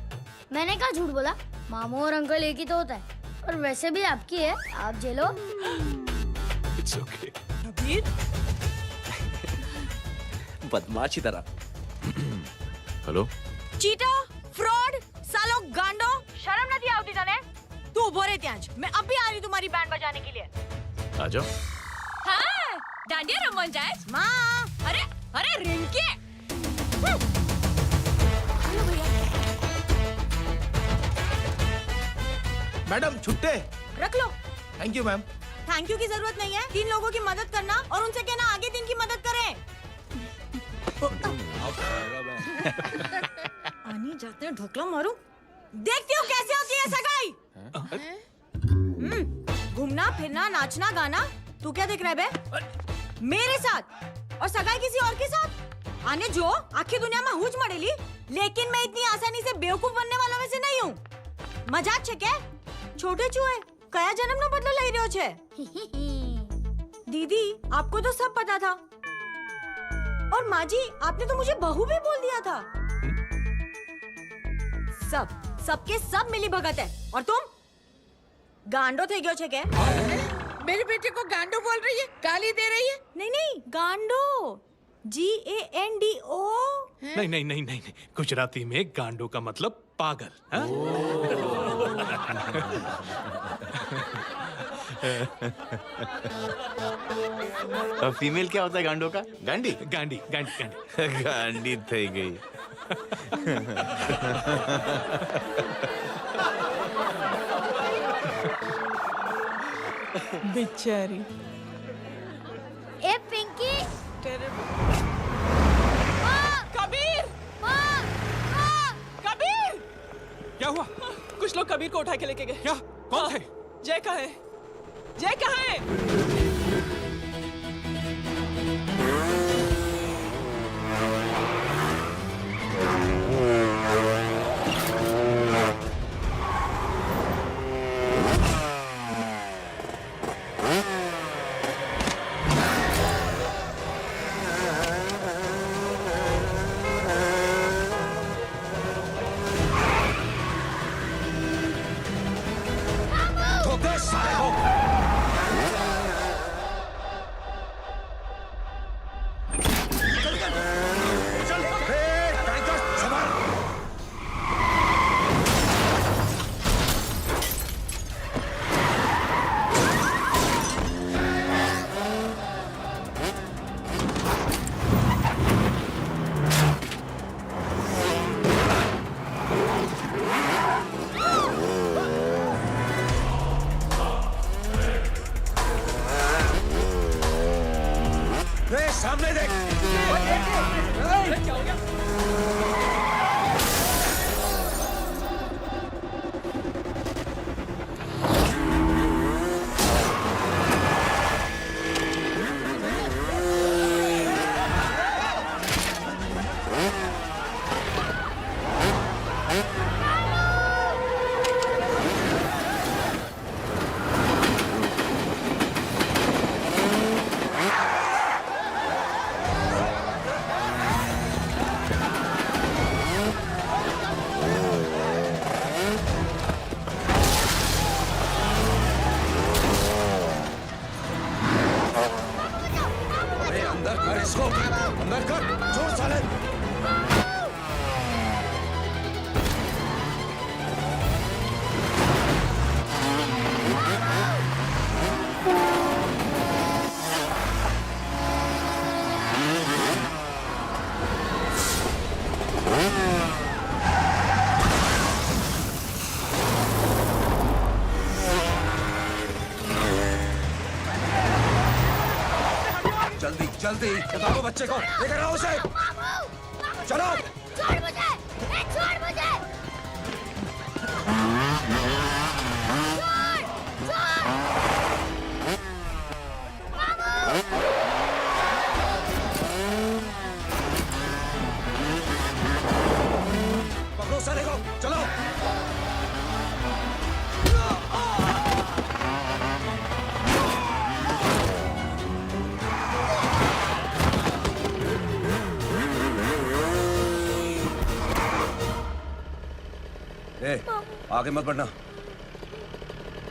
मैंने कहा झूठ बोला? मामू और अंकल एक ही तो होता है, और वैसे भी आपकी है, आप झेलो। It's okay. कबीर, बदमाशी तरह। हेलो। चीटा, फ्रॉड, सालो गांडो, शर्म नहीं आवती तने? तू उभो रे ત્યાં જ, मैं अब भी आ रही तुम्हारी बैंड बजाने के लिए। आ जाओ। हाँ, डांडिया रमन जाए। माँ, अरे अरे रिंकी। मैडम छुट्टे। रख लो। Thank you ma'am. Thank you की जरूरत नहीं है, 3 लोगों की मदद करना और उनसे कहना आगे 3 की मदद करें। आनी जाते हैं ढोकला मारूं। देखती हो कैसे होती है सगाई? घूमना फिरना नाचना गाना, तू क्या देख रहा है बे? मेरे साथ और सगाई किसी और के साथ? आने जो आखी दुनिया में हुज मड़ेली, लेकिन मैं इतनी आसानी से बेवकूफ बनने वालों में से नहीं हूँ। मजाक छे क्या? छोटे चूहे कया जन्म नो बदलो लई रह्यो छे? दीदी आपको तो सब पता था, और माँ जी आपने तो मुझे बहू भी बोल दिया था। सबके सब मिली भगत है, और तुम गांडो थे गयो छे क्या? मेरे बेटे को गांडो बोल रही है, गाली दे रही है? नहीं नहीं, गांडो, GANDO। नहीं नहीं नहीं नहीं, गुजराती में गांडो का मतलब पागल। हाँ? और फीमेल क्या होता है गांडो का? गांडी गांडी गांडी गांडी गांडी थई गई। बेचारी। ए पिंकी। कबीर, कबीर। क्या हुआ? कुछ लोग कबीर को उठा के लेके गए। क्या? कौन थे? जय कहाँ है? जय कहाँ है? सामने देख। क्या हो गया? अंदर कर, छोड़ साले। जल्दी जल्दी बताओ बच्चे को, लेकर आओ उसे। चलो। छोड़ मुझे, छोड़ मुझे। पकड़ो साले को, चलो। आगे मत बढ़ना,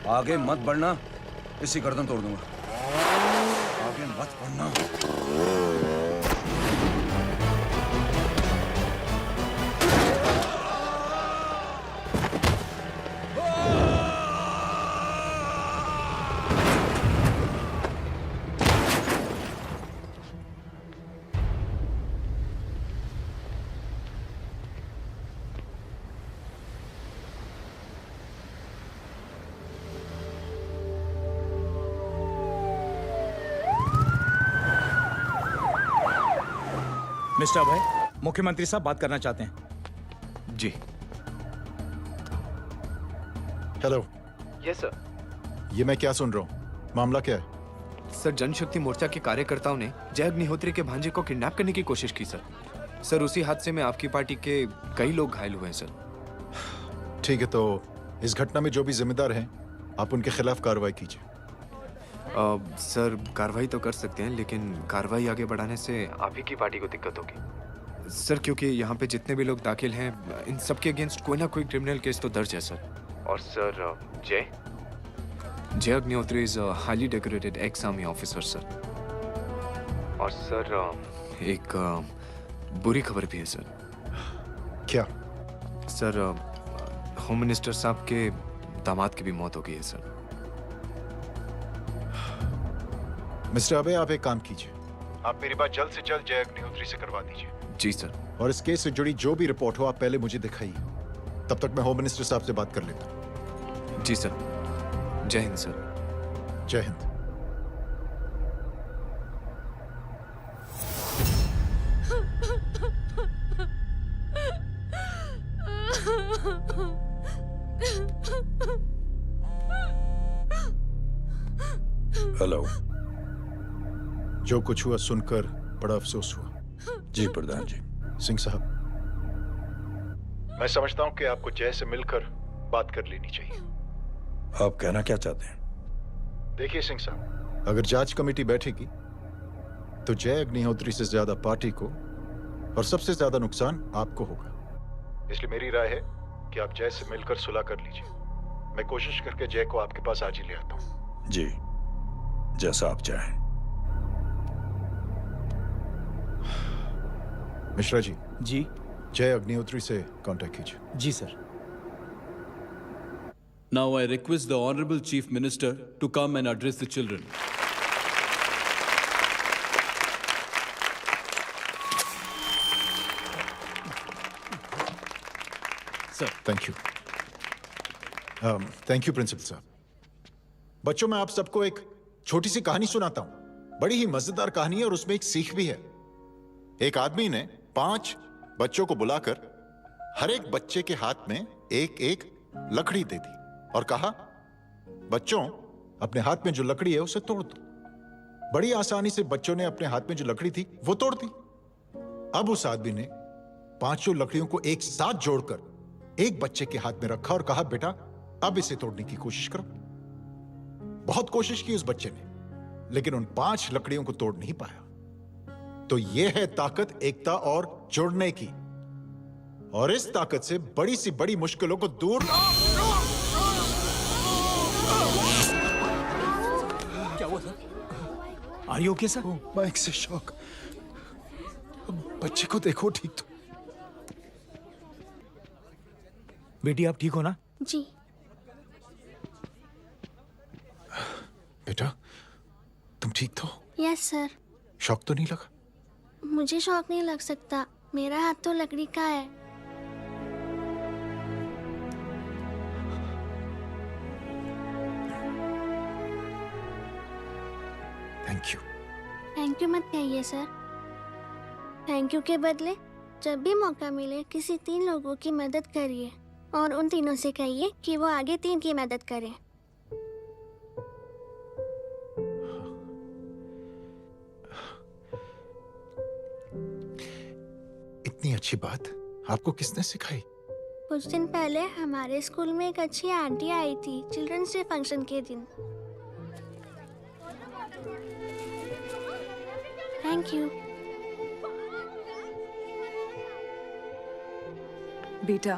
आगे मत बढ़ना, इसी गर्दन तोड़ दूंगा। आगे मत बढ़ना। मिस्टर अभय, मुख्यमंत्री साहब बात करना चाहते हैं। जी। हेलो। Yes sir. ये मैं क्या सुन रहा हूँ? मामला क्या है? सर, जनशक्ति मोर्चा के कार्यकर्ताओं ने जय अग्निहोत्री के भांजे को किडनैप करने की कोशिश की सर। सर, उसी हादसे में आपकी पार्टी के कई लोग घायल हुए हैं सर। ठीक है, तो इस घटना में जो भी जिम्मेदार हैं, आप उनके खिलाफ कार्रवाई कीजिए। सर, कार्रवाई तो कर सकते हैं, लेकिन कार्रवाई आगे बढ़ाने से आप ही की पार्टी को दिक्कत होगी सर, क्योंकि यहाँ पे जितने भी लोग दाखिल हैं, इन सबके अगेंस्ट कोई ना कोई क्रिमिनल केस तो दर्ज है सर। और सर, जय Agnihotri is highly decorated ex army officer sir. और सर, एक बुरी खबर भी है सर। क्या? सर, होम मिनिस्टर साहब के दामाद की भी मौत हो गई है सर। मिस्टर अबे, आप एक काम कीजिए, आप मेरी बात जल्द से जल्द जय अग्निहोत्री से करवा दीजिए। जी सर। और इस केस से जुड़ी जो भी रिपोर्ट हो, आप पहले मुझे दिखाइए। तब तक मैं होम मिनिस्टर साहब से बात कर लेता हूँ। जी सर। जय हिंद सर। जय हिंद। हेलो। जो कुछ हुआ सुनकर बड़ा अफसोस हुआ। जी प्रधान जी। सिंह साहब, मैं समझता हूं कि आपको जय से मिलकर बात कर लेनी चाहिए। आप कहना क्या चाहते हैं? देखिए सिंह साहब, अगर जांच कमेटी बैठेगी तो जय अग्निहोत्री से ज्यादा पार्टी को और सबसे ज्यादा नुकसान आपको होगा। इसलिए मेरी राय है कि आप जय से मिलकर सुलह कर लीजिए। मैं कोशिश करके जय को आपके पास आज ही ले आता हूं। जी, जैसा आप चाहें। मिश्रा जी। जी। जय अग्निहोत्री से कांटेक्ट कीजिए। जी sir. Now I request the Honorable Chief Minister to come and address the children. Sir, thank you. Thank you principal साहब। बच्चों, मैं आप सबको एक छोटी सी कहानी सुनाता हूं। बड़ी ही मजेदार कहानी है और उसमें एक सीख भी है। एक आदमी ने 5 बच्चों को बुलाकर हर एक बच्चे के हाथ में एक एक लकड़ी दे दी और कहा, बच्चों, अपने हाथ में जो लकड़ी है उसे तोड़ दो। बड़ी आसानी से बच्चों ने अपने हाथ में जो लकड़ी थी वो तोड़ दी। अब उस आदमी ने 5 लकड़ियों को एक साथ जोड़कर एक बच्चे के हाथ में रखा और कहा, बेटा, अब इसे तोड़ने की कोशिश करो। बहुत कोशिश की उस बच्चे ने, लेकिन उन 5 लकड़ियों को तोड़ नहीं पाया। तो यह है ताकत एकता और जुड़ने की। और इस ताकत से बड़ी सी बड़ी मुश्किलों को दूर। क्या हुआ sir? Are you okay sir? Mike से शॉक। बच्चे को देखो ठीक तो। बेटी, आप ठीक हो ना? जी। बेटा, तुम ठीक तो? Yes sir. शॉक तो नहीं लगा? मुझे शौक नहीं लग सकता, मेरा हाथ तो लकड़ी का है। Thank you. थैंक यू मत कहिए सर। थैंक यू के बदले जब भी मौका मिले किसी 3 लोगों की मदद करिए और उन तीनों से कहिए कि वो आगे 3 की मदद करें। इतनी अच्छी बात आपको किसने सिखाई? कुछ दिन पहले हमारे स्कूल में एक अच्छी आंटी आई थी चिल्ड्रंस डे फंक्शन के दिन। Thank you. बेटा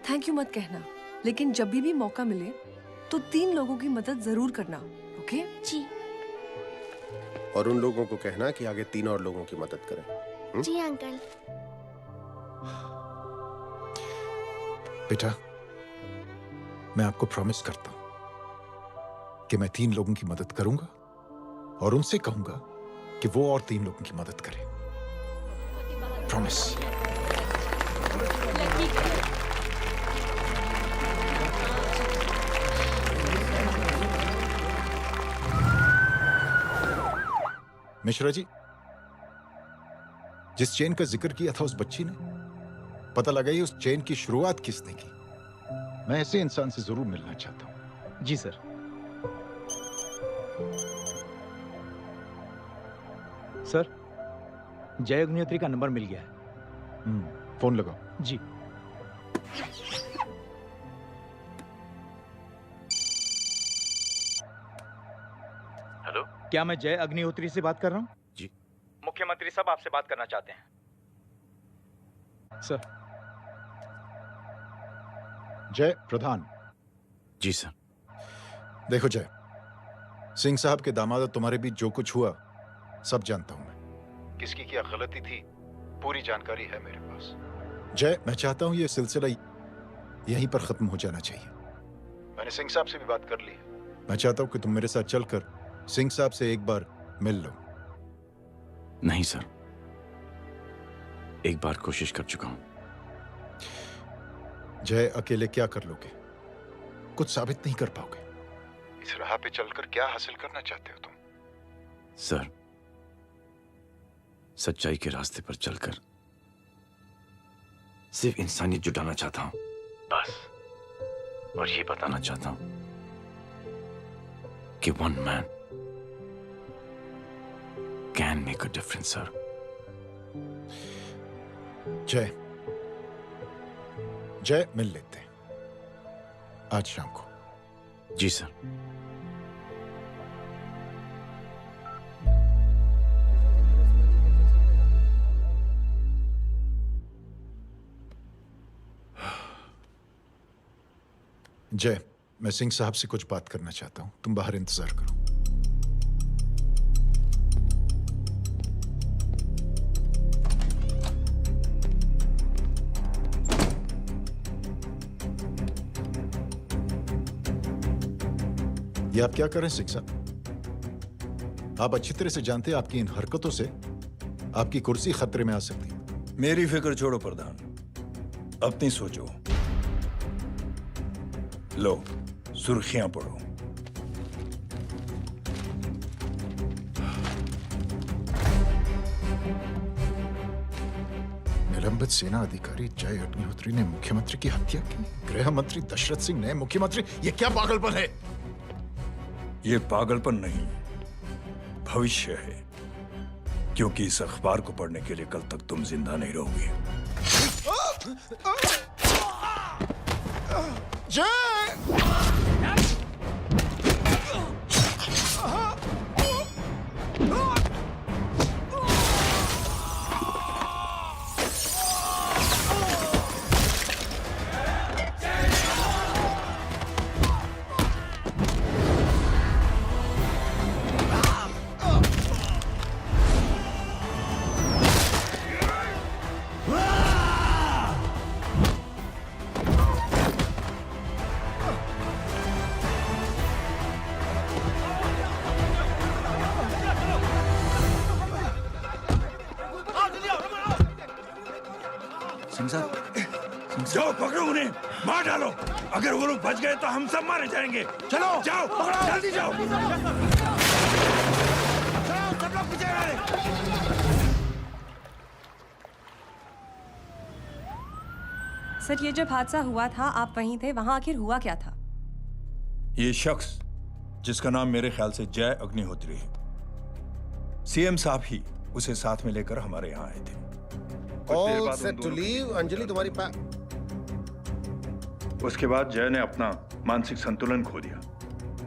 थैंक यू मत कहना, लेकिन जब भी मौका मिले तो 3 लोगों की मदद जरूर करना, ओके? जी। और उन लोगों को कहना कि आगे 3 और लोगों की मदद करें। जी अंकल। बेटा मैं आपको प्रॉमिस करता हूं कि मैं 3 लोगों की मदद करूंगा और उनसे कहूंगा कि वो और 3 लोगों की मदद करें। प्रॉमिस। मिश्रा जी, जिस चेन का जिक्र किया था उस बच्ची ने, पता लगाइए उस चेन की शुरुआत किसने की। मैं ऐसे इंसान से जरूर मिलना चाहता हूं। जी सर। सर जय अग्निहोत्री का नंबर मिल गया है। फोन लगाओ। जी। हेलो, क्या मैं जय अग्निहोत्री से बात कर रहा हूँ? जी। मुख्यमंत्री साहब आपसे बात करना चाहते हैं सर। जय प्रधान। जी सर। देखो जय, सिंह साहब के दामाद तुम्हारे बीच जो कुछ हुआ सब जानता हूं मैं। किसकी क्या गलती थी पूरी जानकारी है मेरे पास। जय मैं चाहता हूं ये सिलसिला यहीं पर खत्म हो जाना चाहिए। मैंने सिंह साहब से भी बात कर ली है। मैं चाहता हूं कि तुम मेरे साथ चलकर सिंह साहब से एक बार मिल लो। नहीं सर, एक बार कोशिश कर चुका हूं। जय अकेले क्या कर लोगे? कुछ साबित नहीं कर पाओगे। इस राह पे चलकर क्या हासिल करना चाहते हो तुम? सर, सच्चाई के रास्ते पर चलकर सिर्फ इंसानियत जुटाना चाहता हूं, बस। और ये बताना चाहता हूं कि one man can make a difference, sir. जय, जय मिल लेते हैं आज शाम को। जी सर। जय, मैं सिंह साहब से कुछ बात करना चाहता हूं, तुम बाहर इंतजार करो। ये आप क्या कर रहे हैं सिंह साहब? आप अच्छी तरह से जानते हैं आपकी इन हरकतों से आपकी कुर्सी खतरे में आ सकती है। मेरी फिक्र छोड़ो प्रधान, अपनी सोचो। लो सुर्खियां पढ़ो। निलंबित सेना अधिकारी जय अग्निहोत्री ने मुख्यमंत्री की हत्या की। गृह मंत्री दशरथ सिंह ने मुख्यमंत्री, ये क्या पागलपन है? ये पागलपन नहीं, भविष्य है, क्योंकि इस अखबार को पढ़ने के लिए कल तक तुम जिंदा नहीं रहोगे। जाओ पकड़ो उन्हें, मार डालो। अगर वो लोग बच गए तो हम सब मारे जाएंगे। चलो जाओ, जल्दी जाओ। सर, ये जब हादसा हुआ था आप वहीं थे, वहां आखिर हुआ क्या था? ये शख्स जिसका नाम मेरे ख्याल से जय अग्निहोत्री है, सीएम साहब ही उसे साथ में लेकर हमारे यहाँ आए थे। All set to leave. Anjali तुम्हारी उसके बाद जय ने अपना मानसिक संतुलन खो दिया,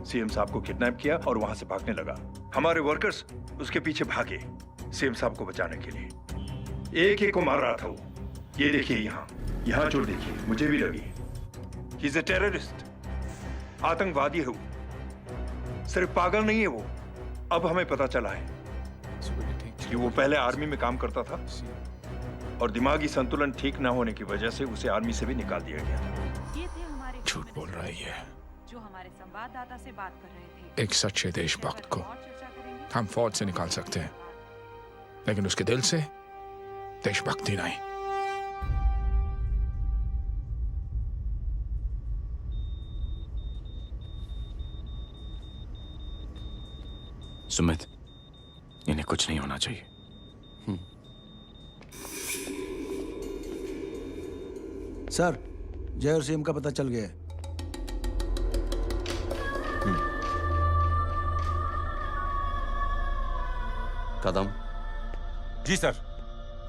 सीएम साहब को किडनैप किया और वहां से भागने लगा। हमारे वर्कर्स उसके पीछे भागे सीएम साहब को बचाने के लिए। एक को मार रहा था वो। ये देखिए यहाँ चोट देखिए, मुझे भी लगी। ही इज अ टेररिस्ट, आतंकवादी है वो, सिर्फ पागल नहीं है वो। अब हमें पता चला है कि वो पहले आर्मी में काम करता था और दिमागी संतुलन ठीक न होने की वजह से उसे आर्मी से भी निकाल दिया गया था। झूठ बोल रहा है ये। जो हमारे संवाददाता से बात कर रहे थे। एक सच्चे देशभक्त को हम फौज से निकाल सकते हैं, लेकिन उसके दिल से देशभक्ति नहीं। सुमित, इन्हें कुछ नहीं होना चाहिए। सर, जय और सीएम का पता चल गया है। कदम। जी सर।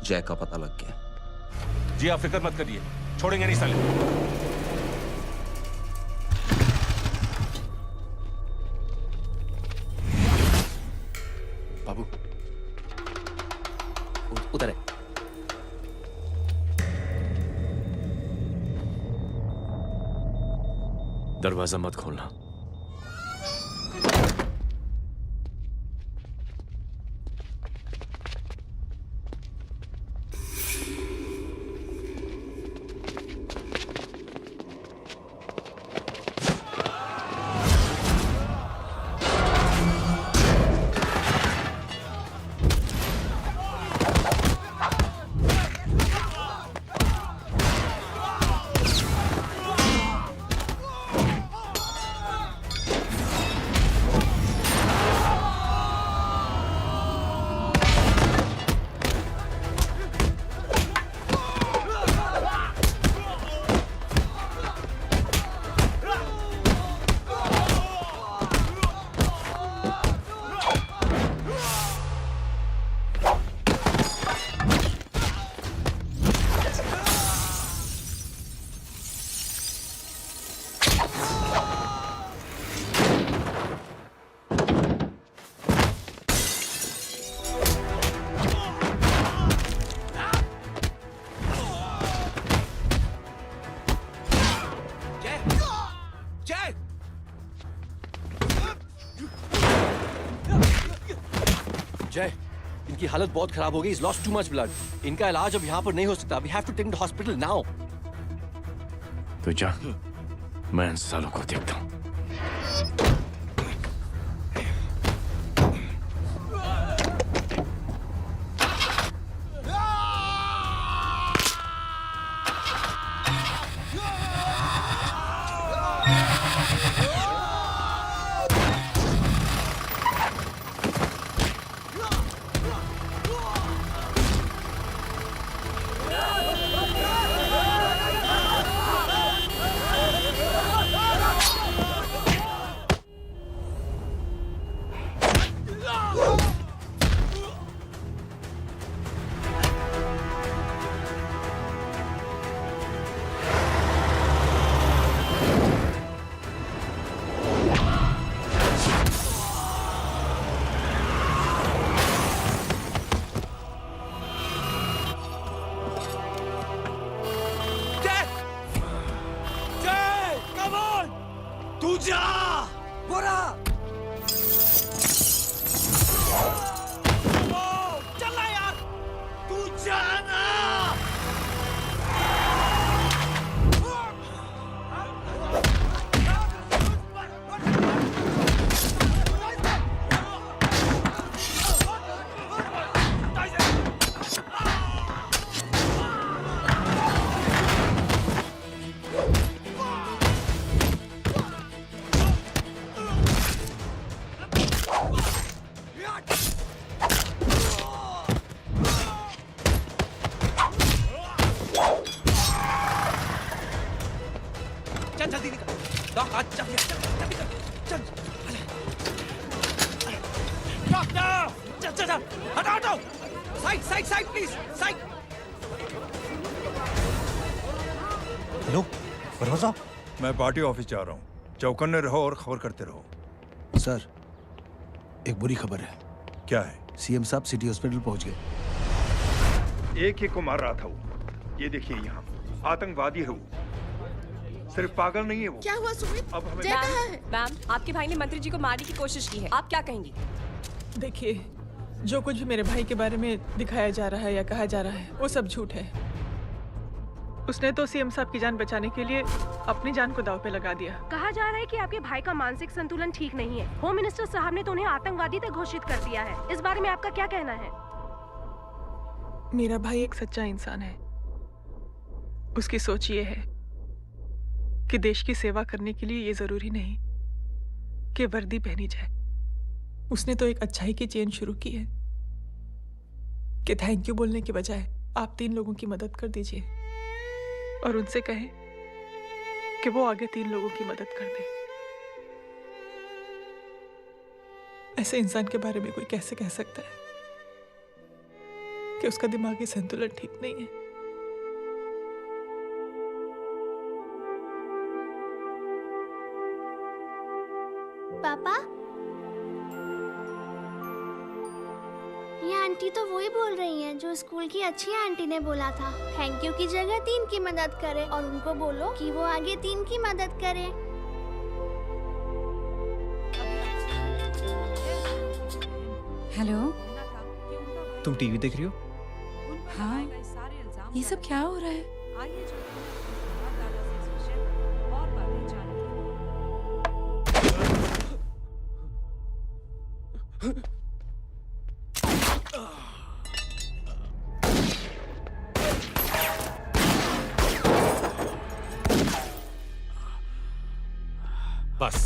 जय का पता लग गया। जी आप फिक्र मत करिए, छोड़ेंगे नहीं साले। बाबू उधर है। दरवाजा मत खोलना। जय, इनकी हालत बहुत खराब हो गई। He's lost too much blood. इनका इलाज अब यहाँ पर नहीं हो सकता। We have to take him to hospital now. तो जा, मैं इन सालों को देखता हूँ। चाचा हटाओ हटाओ side side side please side. Hello Barwa साहब, मैं पार्टी ऑफिस जा रहा हूँ। चौकन्ने रहो और खबर करते रहो। सर एक बुरी खबर है। क्या है? सीएम साहब सिटी हॉस्पिटल पहुंच गए। एक को मार रहा था वो। ये देखिए यहाँ आतंकवादी है वो, सिर्फ पागल नहीं है वो। क्या हुआ सुमित? अब हमें जय कहाँ है? मैम, आपके भाई ने मंत्री जी को मारने की कोशिश की है, आप क्या कहेंगी? देखिए, जो कुछ भी मेरे भाई के बारे में दिखाया जा रहा है या कहा जा रहा है वो सब झूठ है। उसने तो सीएम साहब की जान बचाने के लिए अपनी जान को दांव पे लगा दिया। कहा जा रहा है कि आपके भाई का मानसिक संतुलन ठीक नहीं है। होम मिनिस्टर साहब ने तो उन्हें आतंकवादी तक घोषित कर दिया है। इस बारे में आपका क्या कहना है? मेरा भाई एक सच्चा इंसान है। उसकी सोच ये है कि देश की सेवा करने के लिए ये जरूरी नहीं कि वर्दी पहनी जाए। उसने तो एक अच्छाई की चेन शुरू की है कि थैंक यू बोलने के बजाय आप 3 लोगों की मदद कर दीजिए और उनसे कहें कि वो आगे 3 लोगों की मदद कर दे। ऐसे इंसान के बारे में कोई कैसे कह सकता है कि उसका दिमागी संतुलन ठीक नहीं है? पापा, ये आंटी तो वही बोल रही हैं जो स्कूल की अच्छी आंटी ने बोला था, थैंक यू की जगह 3 की मदद करे, और उनको बोलो कि वो आगे 3 की मदद करे। हेलो, तुम टीवी देख रही हो? हाँ, ये सब क्या हो रहा है? बस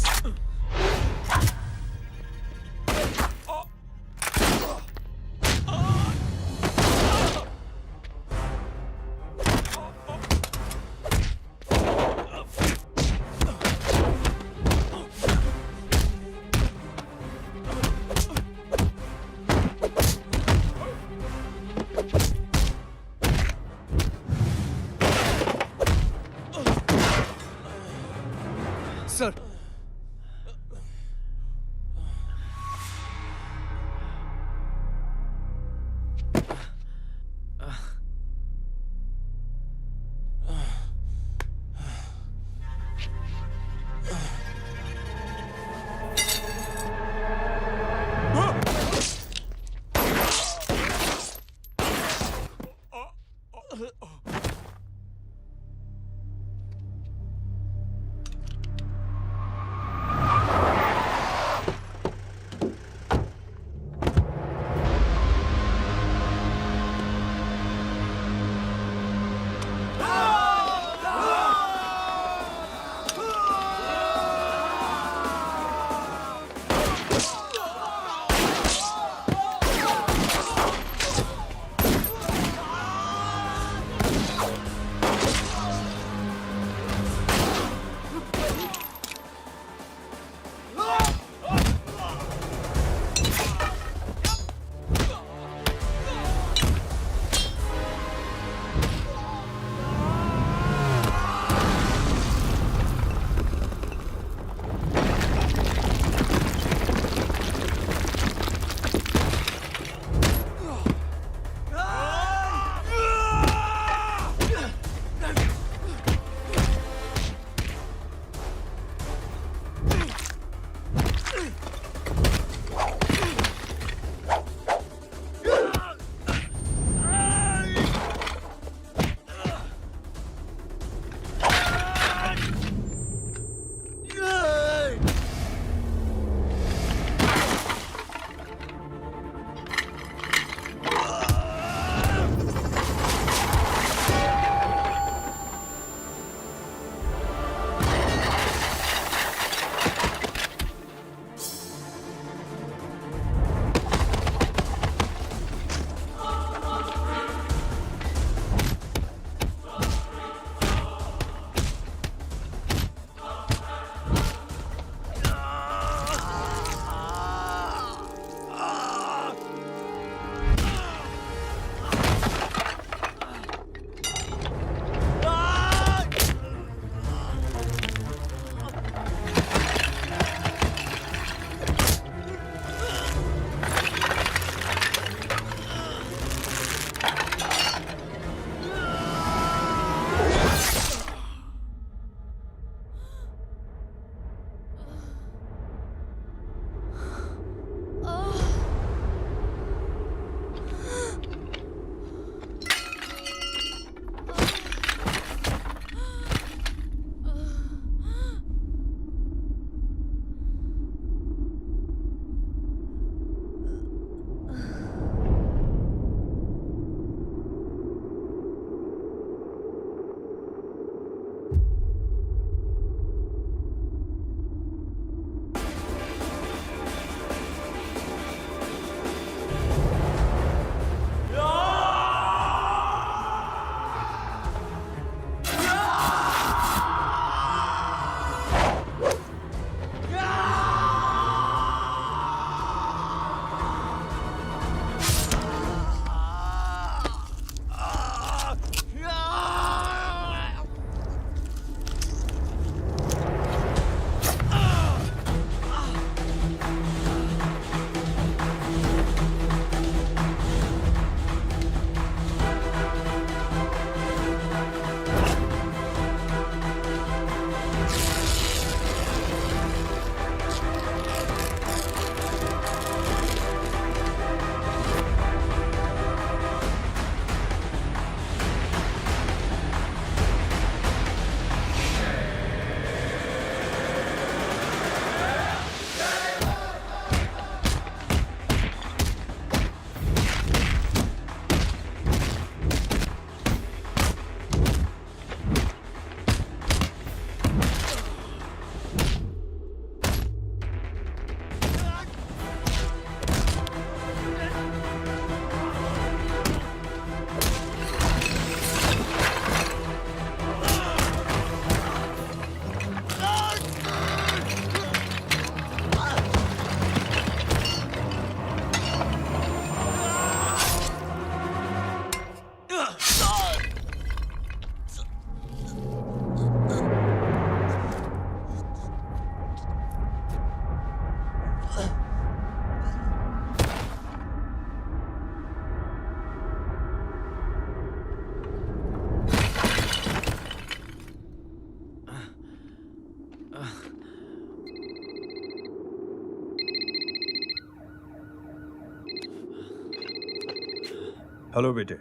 हेलो बेटे।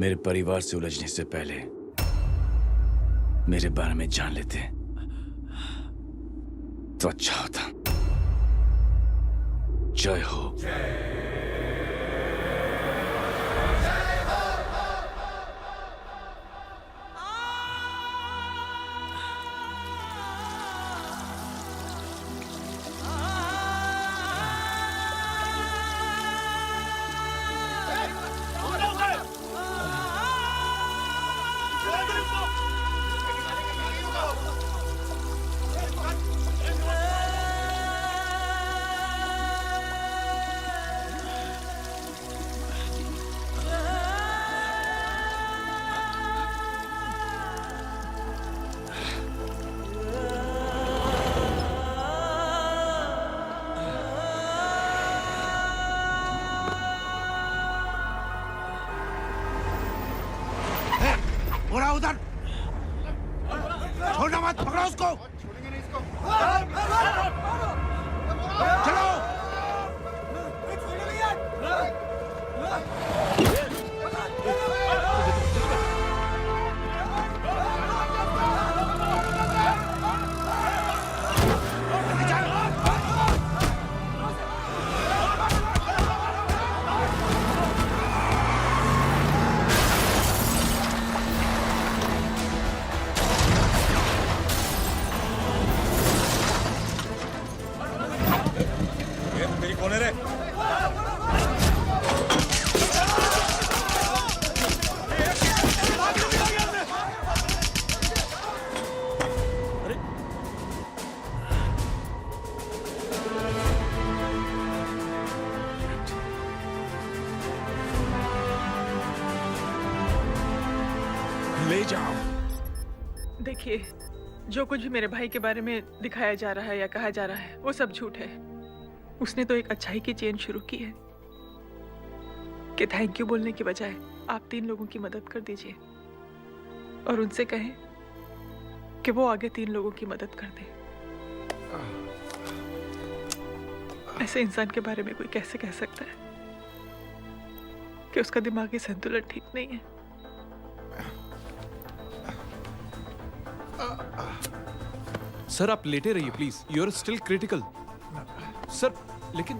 मेरे परिवार से उलझने से पहले मेरे बारे में जान लेते तो अच्छा होता। जय हो। उधर छोड़ना मत, पकड़ो उसको। चलो। ले जाओ। देखिए, जो कुछ भी मेरे भाई के बारे में दिखाया जा रहा है या कहा जा रहा है वो सब झूठ है। उसने तो एक अच्छाई की चेन शुरू की है कि थैंक यू बोलने की बजाय आप 3 लोगों की मदद कर दीजिए और उनसे कहें कि वो आगे 3 लोगों की मदद कर दे। ऐसे इंसान के बारे में कोई कैसे कह सकता है कि उसका दिमागी संतुलन ठीक नहीं है? सर आप लेटे रहिए please, you are still critical. Sir लेकिन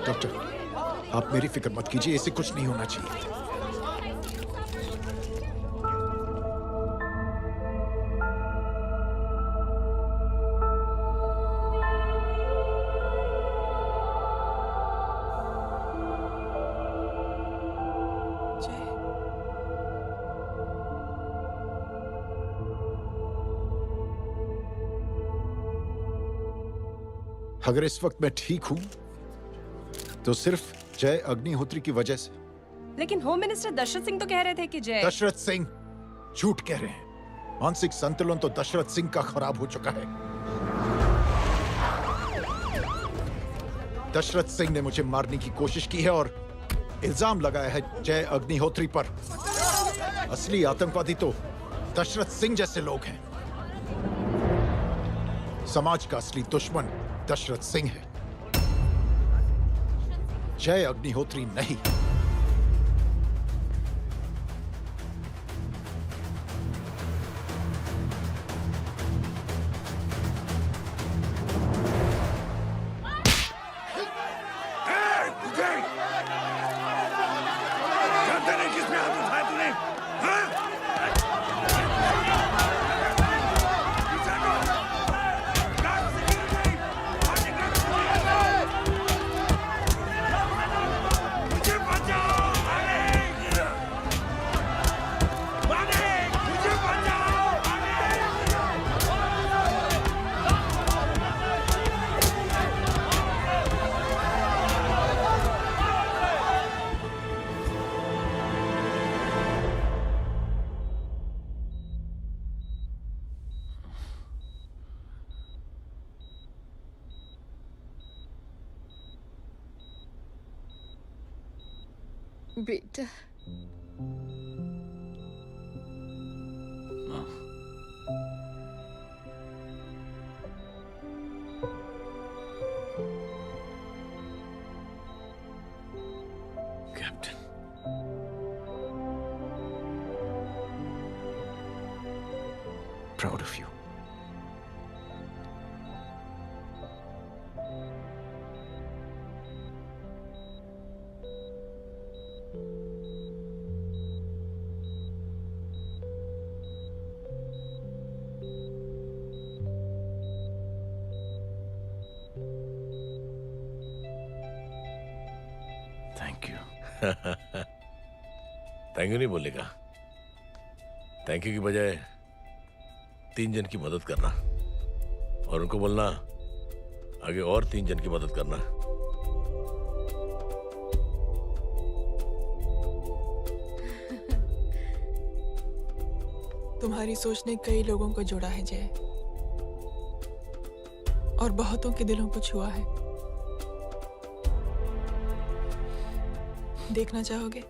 डॉक्टर, आप मेरी फिक्र मत कीजिए, इसे कुछ नहीं होना चाहिए। अगर इस वक्त मैं ठीक हूं तो सिर्फ जय अग्निहोत्री की वजह से। लेकिन होम मिनिस्टर दशरथ सिंह तो कह रहे थे कि जय। दशरथ सिंह झूठ कह रहे हैं। मानसिक संतुलन तो दशरथ सिंह का खराब हो चुका है। दशरथ सिंह ने मुझे मारने की कोशिश की है और इल्जाम लगाया है जय अग्निहोत्री पर। असली आतंकवादी तो दशरथ सिंह जैसे लोग हैं। समाज का असली दुश्मन दशरथ सिंह है, जय अग्निहोत्री नहीं। मुझे बेटा captain, proud of you. Thank you. Thank you नहीं बोलेगा। थैंक यू की बजाय 3 जन की मदद करना और उनको बोलना आगे और 3 जन की मदद करना। तुम्हारी सोच ने कई लोगों को जोड़ा है जय, और बहुतों के दिलों को छुआ है। देखना चाहोगे?